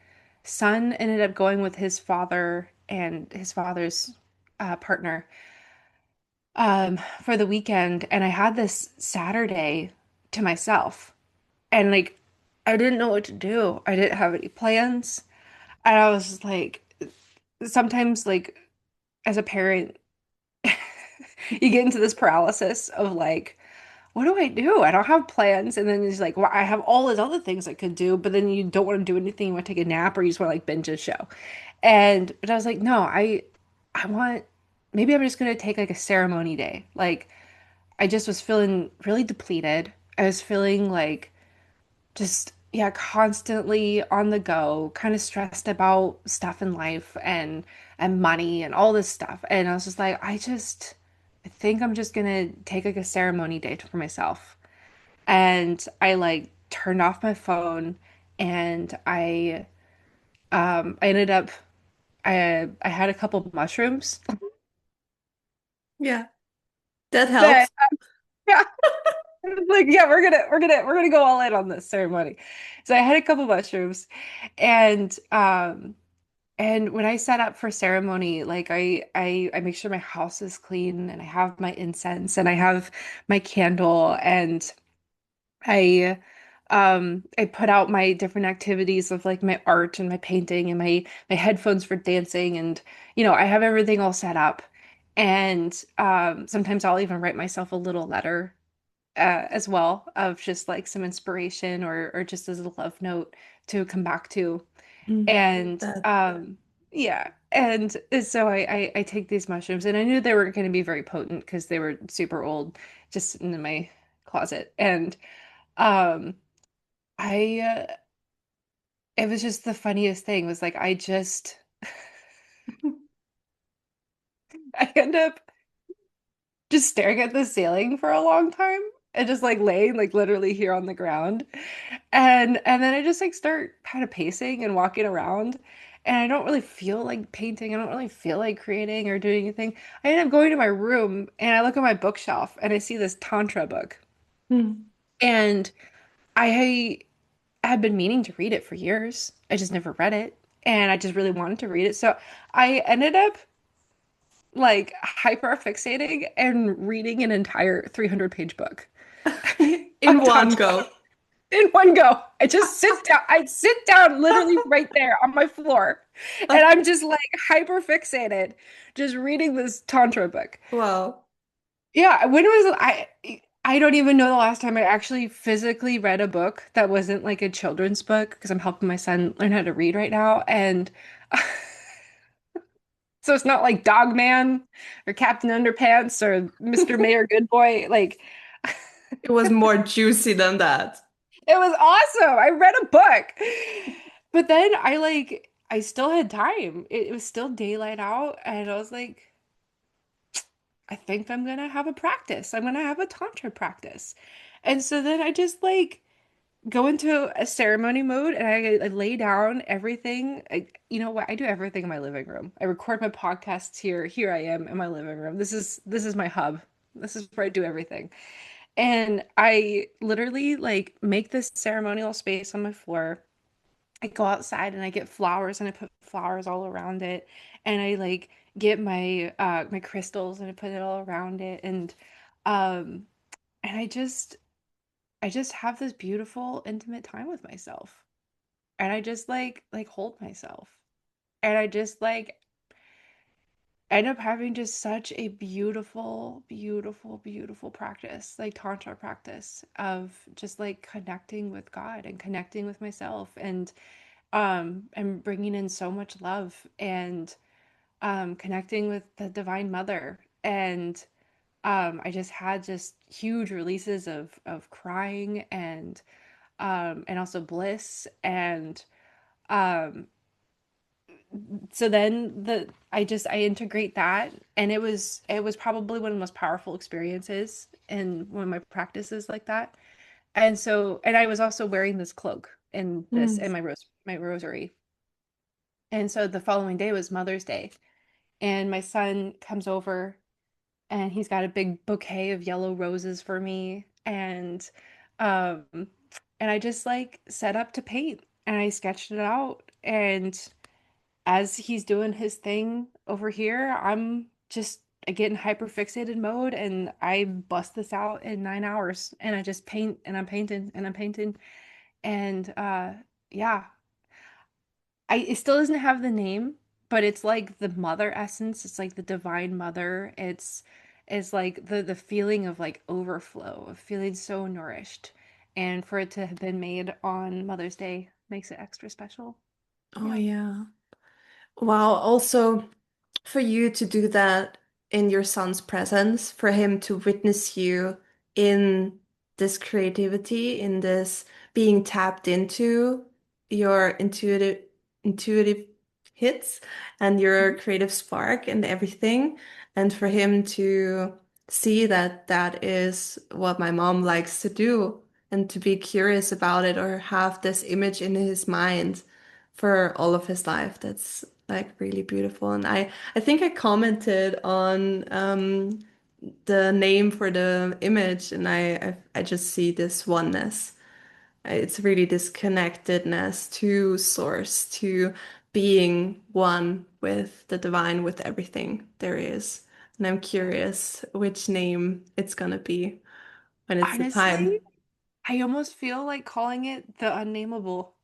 son ended up going with his father and his father's partner for the weekend. And I had this Saturday to myself. And like, I didn't know what to do. I didn't have any plans. And I was just like, sometimes, like, as a parent, you get into this paralysis of like, what do I do? I don't have plans. And then it's like, well, I have all these other things I could do, but then you don't want to do anything. You want to take a nap or you just want to like binge a show. But I was like, no, I want, maybe I'm just going to take like a ceremony day. Like, I just was feeling really depleted. I was feeling like just, yeah, constantly on the go, kind of stressed about stuff in life and money and all this stuff. And I was just like, I think I'm just gonna take like a ceremony day for myself. And I like turned off my phone and I ended up I had a couple mushrooms Yeah, that that helps. yeah, like yeah, we're gonna go all in on this ceremony. So I had a couple mushrooms and and when I set up for ceremony, like I make sure my house is clean and I have my incense and I have my candle and I put out my different activities of like my art and my painting and my headphones for dancing and I have everything all set up. And sometimes I'll even write myself a little letter as well of just like some inspiration or just as a love note to come back to. Mm. And That. yeah, and so I take these mushrooms, and I knew they weren't going to be very potent because they were super old, just sitting in my closet. And um, I it was just the funniest thing was like I end up just staring at the ceiling for a long time and just like laying like literally here on the ground. And then I just like start kind of pacing and walking around. And I don't really feel like painting. I don't really feel like creating or doing anything. I end up going to my room and I look at my bookshelf and I see this Tantra book. Mm. And I had been meaning to read it for years. I just never read it. And I just really wanted to read it. So I ended up like hyper fixating and reading an entire 300-page book In on one Tantra go. in one go. I sit down literally right there on my floor, and I'm just like hyper fixated, just reading this Tantra book. Wow. Yeah, when was I don't even know the last time I actually physically read a book that wasn't like a children's book because I'm helping my son learn how to read right now. And so it's not like Dog Man or Captain Underpants or Mr. Mayor Good Boy. Like It was more juicy than that. it was awesome. I read a book. But then I still had time. It was still daylight out and I was like, I think I'm gonna have a practice. I'm gonna have a tantra practice. And so then I just like go into a ceremony mode and I lay down everything. You know what? I do everything in my living room. I record my podcasts here. Here I am in my living room. This is my hub. This is where I do everything. And I literally like make this ceremonial space on my floor. I go outside and I get flowers and I put flowers all around it. And I like get my crystals and I put it all around it. Um and I just have this beautiful intimate time with myself. And I just like hold myself. And I just like end up having just such a beautiful, beautiful, beautiful practice, like tantra practice of just like connecting with God and connecting with myself and bringing in so much love and connecting with the Divine Mother. And I just had just huge releases of crying and also bliss um so then I integrate that, and it was probably one of the most powerful experiences in one of my practices like that. And so, and I was also wearing this cloak in this Mm. in my rosary. And so the following day was Mother's Day, and my son comes over and he's got a big bouquet of yellow roses for me, um and I just like set up to paint and I sketched it out, and as he's doing his thing over here, I'm just I get in hyper fixated mode and I bust this out in 9 hours and I just paint and I'm painting and I'm painting. And yeah, it still doesn't have the name, but it's like the mother essence. It's like the divine mother. It's like the feeling of like overflow, of feeling so nourished. And for it to have been made on Mother's Day makes it extra special. Oh, Yeah. yeah. Wow. Also, for you to do that in your son's presence, for him to witness you in this creativity, in this being tapped into your intuitive hits and your Mhm. creative spark and everything, and for him to see that that is what my mom likes to do and to be curious about it or have this image in his mind for all of his life. That's like really beautiful. And I think I commented on the name for the image, and I just see this oneness. It's really this connectedness to source, to being one with the divine, with everything there is. And I'm Yeah. curious which name it's gonna be when it's the Honestly, time. I almost feel like calling it the unnameable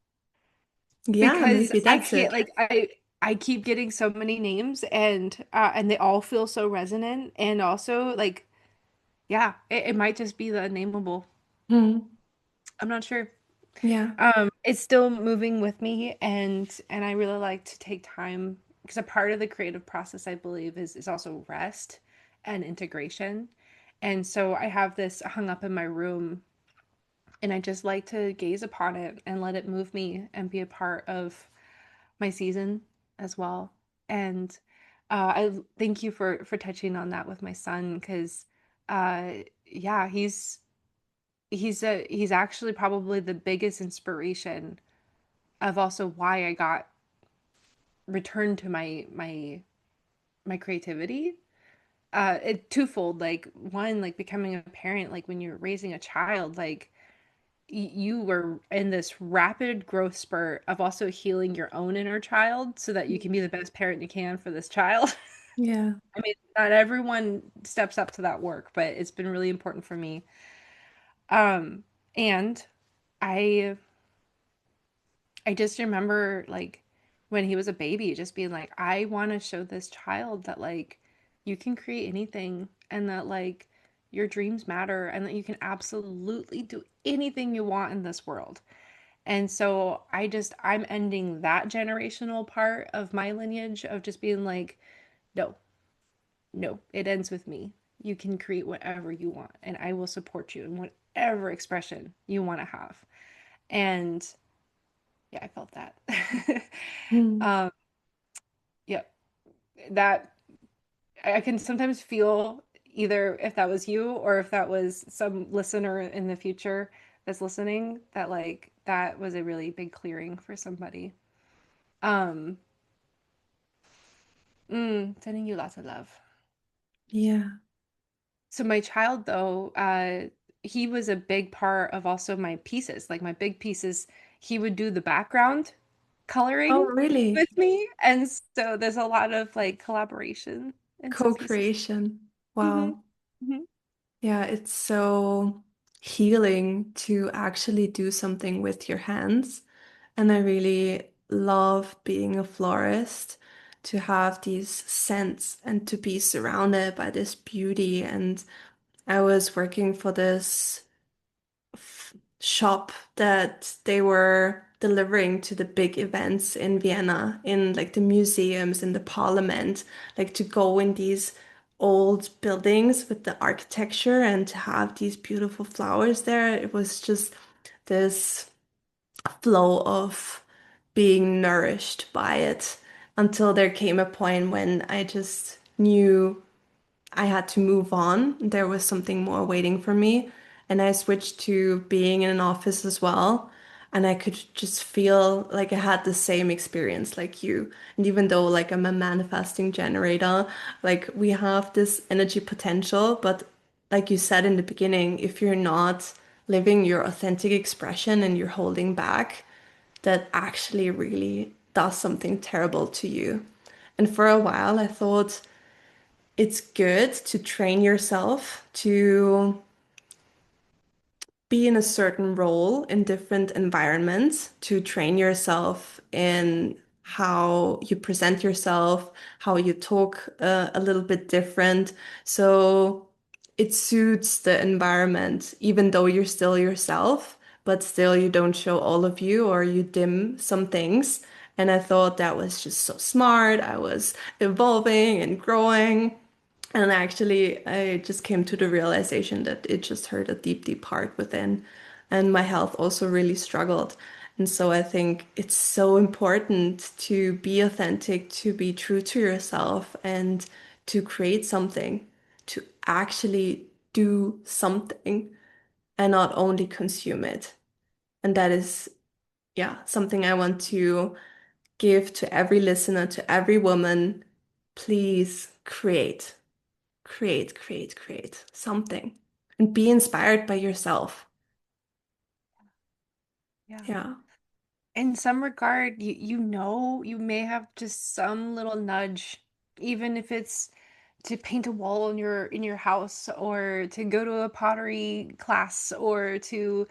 Yeah, because maybe I that's can't it. like I keep getting so many names and they all feel so resonant and also like yeah, it might just be the unnameable. Hmm. I'm not sure. Yeah. It's still moving with me and I really like to take time because a part of the creative process I believe is also rest and integration. And so I have this hung up in my room and I just like to gaze upon it and let it move me and be a part of my season as well. And I thank you for touching on that with my son because yeah, he's actually probably the biggest inspiration of also why I got returned to my creativity. It twofold, like one, like becoming a parent, like when you're raising a child, like you were in this rapid growth spurt of also healing your own inner child so that you can be the best parent you can for this child. Yeah. I mean, not everyone steps up to that work, but it's been really important for me. Um, and I I just remember like when he was a baby, just being like, I want to show this child that like you can create anything and that like your dreams matter and that you can absolutely do anything you want in this world. And so I'm ending that generational part of my lineage of just being like, no, no, it ends with me. You can create whatever you want, and I will support you in whatever expression you want to have. And yeah, I felt that. Hmm. um, yeah, that I can sometimes feel either if that was you or if that was some listener in the future that's listening, that like that was a really big clearing for somebody. Um, sending you lots of love. Yeah. So my child though, he was a big part of also my pieces. Like my big pieces, he would do the background Oh, coloring really? with me. And so there's a lot of like collaboration in some pieces. Co-creation. Hmm. Wow. Hmm. Yeah, it's so healing to actually do something with your hands. And I really love being a florist, to have these scents and to be surrounded by this beauty. And I was working for this shop that they were delivering to the big events in Vienna, in like the museums, in the parliament, like to go in these old buildings with the architecture and to have these beautiful flowers there. It was just this flow of being nourished by it. until there came a point when I just knew I had to move on. There was something more waiting for me. And I switched to being in an office as well. And I could just feel like I had the same experience like you. And even though like I'm a manifesting generator, like we have this energy potential, but like you said in the beginning, if you're not living your authentic expression and you're holding back, that actually really does something terrible to you. And for a while, I thought it's good to train yourself to be in a certain role in different environments, to train yourself in how you present yourself, how you talk a little bit different. So it suits the environment, even though you're still yourself, but still you don't show all of you or you dim some things. And I thought that was just so smart. I was evolving and growing. And actually, I just came to the realization that it just hurt a deep, deep part within. And my health also really struggled. And so I think it's so important to be authentic, to be true to yourself, and to create something, to actually do something and not only consume it. And that is, yeah, something I want to give to every listener, to every woman. Please create. Create something and be inspired by yourself. Yeah. Yeah. In some regard, you may have just some little nudge, even if it's to paint a wall in your house or to go to a pottery class or to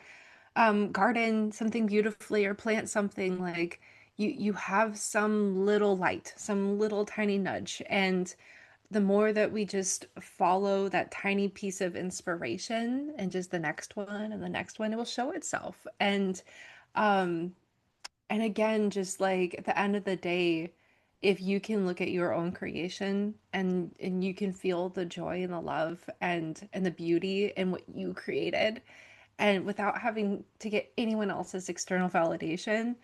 garden something beautifully or plant something like you have some little light, some little tiny nudge. And the more that we just follow that tiny piece of inspiration and just the next one and the next one, it will show itself. Um and again, just like at the end of the day, if you can look at your own creation and you can feel the joy and the love and the beauty in what you created, and without having to get anyone else's external validation,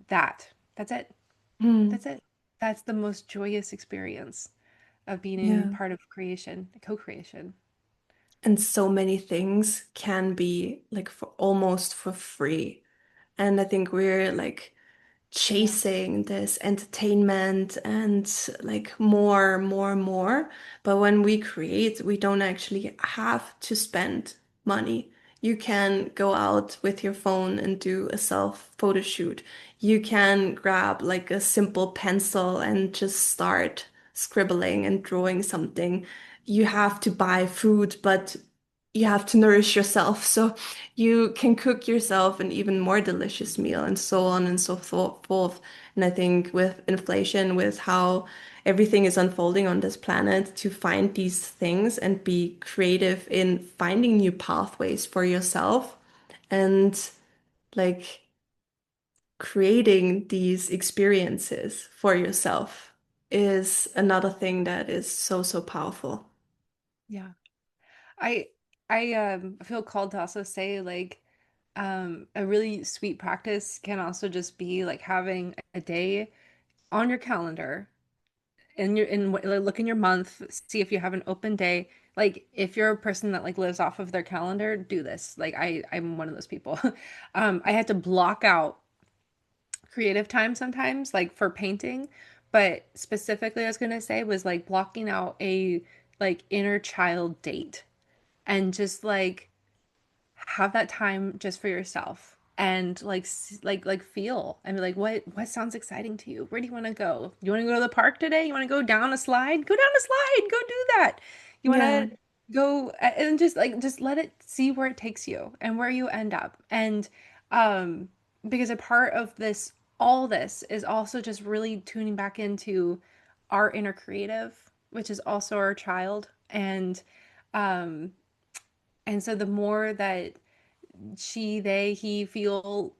that's it. Mm, That's it. That's the most joyous experience of being in yeah. part of creation, co-creation. And so many things can be like for almost for free. And I think we're like Yeah. chasing this entertainment and like more. But when we create, we don't actually have to spend money. You can go out with your phone and do a self photo shoot. You can grab like a simple pencil and just start scribbling and drawing something. You have to buy food, but you have to nourish yourself. So you can cook yourself an even more delicious meal and so on and so forth. And I think with inflation, with how everything is unfolding on this planet, to find these things and be creative in finding new pathways for yourself and like creating these experiences for yourself is another thing that is so, so powerful. Yeah. I I feel called to also say like a really sweet practice can also just be like having a day on your calendar like, look in your month, see if you have an open day. Like if you're a person that like lives off of their calendar, do this. Like I'm one of those people. I had to block out creative time sometimes, like for painting, but specifically I was gonna say was like blocking out a like inner child date and just like have that time just for yourself and like like feel and be like what sounds exciting to you? Where do you want to go? You want to go to the park today? You want to go down a slide? Go down a slide. Go do that. You want Yeah. to go and just let it see where it takes you and where you end up. And um because a part of this all this is also just really tuning back into our inner creative, which is also our child. Um and so the more that she, they, he feel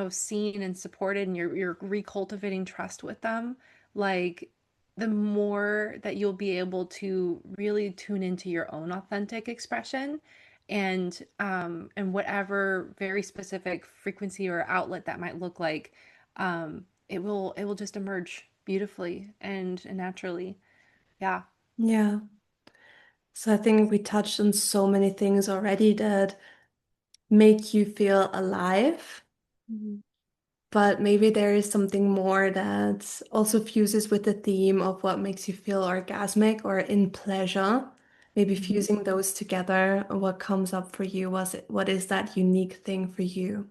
seen and supported and you're recultivating trust with them, like the more that you'll be able to really tune into your own authentic expression and whatever very specific frequency or outlet that might look like it will just emerge beautifully and naturally. Yeah. Yeah. So I think we touched on so many things already that make you feel alive, Mhm. but maybe there is something more that also fuses with the theme of what makes you feel orgasmic or in pleasure. Maybe Mhm. fusing those together, what comes up for you? What is that unique thing for you?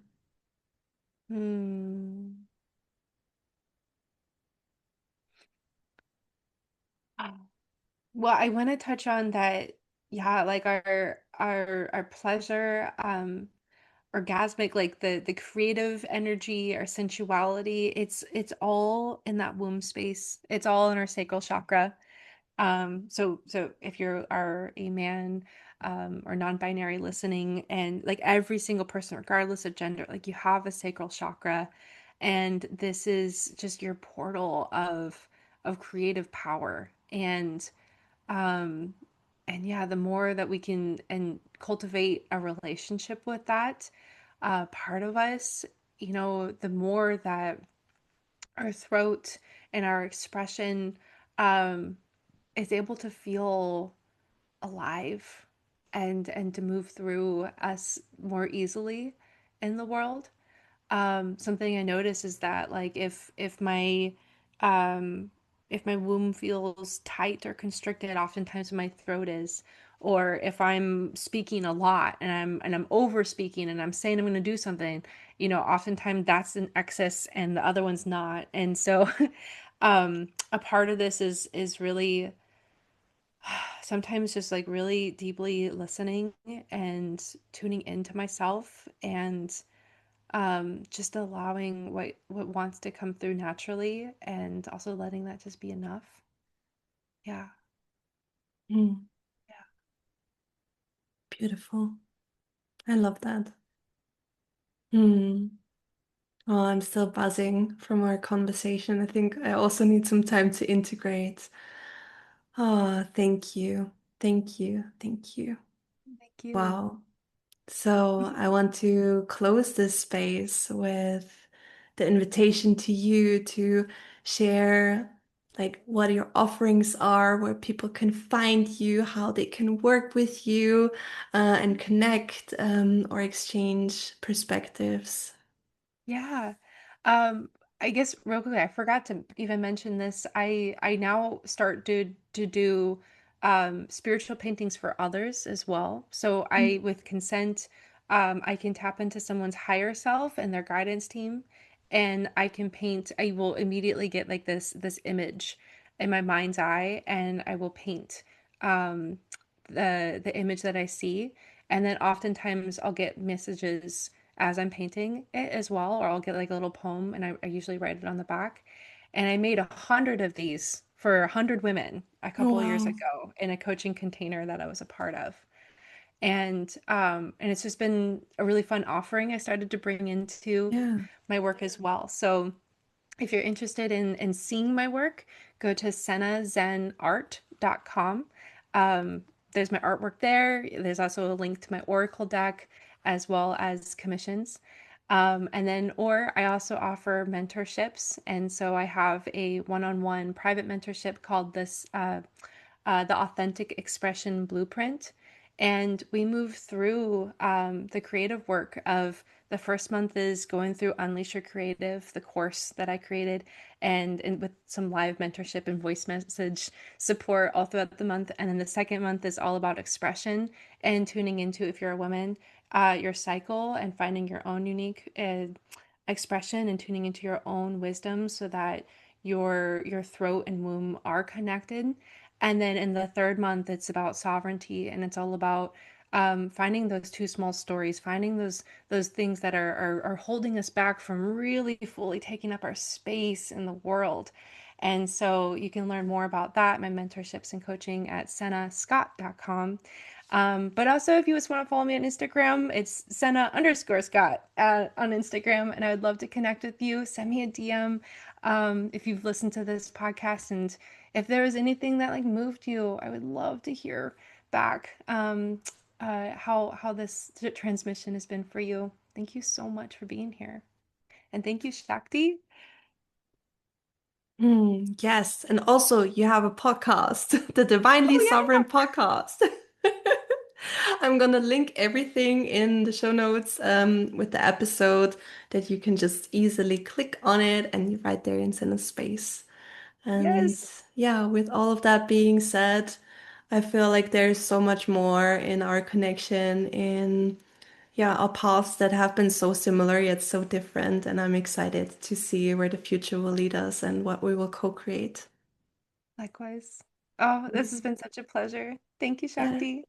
Hmm. Well, I want to touch on that, yeah, like our pleasure, orgasmic, like the creative energy, our sensuality, it's all in that womb space. It's all in our sacral chakra. So if you are a man or non-binary listening, and like every single person, regardless of gender, like you have a sacral chakra, and this is just your portal of creative power. Um and yeah, the more that we can and cultivate a relationship with that part of us, the more that our throat and our expression um is able to feel alive and to move through us more easily in the world. Something I notice is that like um if my womb feels tight or constricted, oftentimes my throat is, or if I'm speaking a lot and I'm over speaking and I'm saying I'm going to do something, oftentimes that's an excess and the other one's not. And so a part of this is really sometimes just like really deeply listening and tuning into myself and just allowing what wants to come through naturally and also letting that just be enough. Yeah. Mm, Yeah. beautiful. I love that. Hmm. Oh, I'm still buzzing from our conversation. I think I also need some time to integrate. Oh, thank you. Thank you. Thank you. Thank you. Wow. So I want to close this space with the invitation to you to share like what your offerings are, where people can find you, how they can work with you, and connect, or exchange perspectives. Yeah. Um, I guess real quickly, I forgot to even mention this. I now start to do spiritual paintings for others as well. So I, with consent, I can tap into someone's higher self and their guidance team, and I can paint. I will immediately get like this image in my mind's eye, and I will paint um the image that I see, and then oftentimes I'll get messages as I'm painting it as well, or I'll get like a little poem and I usually write it on the back. And I made 100 of these for 100 women a Oh, couple of years wow. ago in a coaching container that I was a part of. And it's just been a really fun offering I started to bring into Yeah. my work as well. So if you're interested in seeing my work, go to sennazenart.com. Um, there's my artwork there. There's also a link to my Oracle deck as well as commissions. Or I also offer mentorships. And so I have a one-on-one private mentorship called the Authentic Expression Blueprint. And we move through the creative work of the first month is going through Unleash Your Creative, the course that I created, and with some live mentorship and voice message support all throughout the month. And then the second month is all about expression and tuning into, if you're a woman, your cycle and finding your own unique expression and tuning into your own wisdom so that your throat and womb are connected. And then in the third month, it's about sovereignty, and it's all about finding those two small stories, finding those things that are holding us back from really fully taking up our space in the world. And so you can learn more about that, my mentorships and coaching at sennascott.com. But also, if you just want to follow me on Instagram, it's Senna_Scott on Instagram, and I would love to connect with you. Send me a DM if you've listened to this podcast, and if there was anything that like moved you, I would love to hear back how this transmission has been for you. Thank you so much for being here, and thank you, Shakti. Yes. And also, you have a podcast, the Divinely Oh yeah. Sovereign podcast. I'm gonna link everything in the show notes with the episode that you can just easily click on it and you're right there in center space. And Yes. yeah, with all of that being said, I feel like there's so much more in our connection, in yeah, our paths that have been so similar yet so different. And I'm excited to see where the future will lead us and what we will co-create. Likewise. Oh, this has been such a pleasure. Thank you, Yeah, Shakti.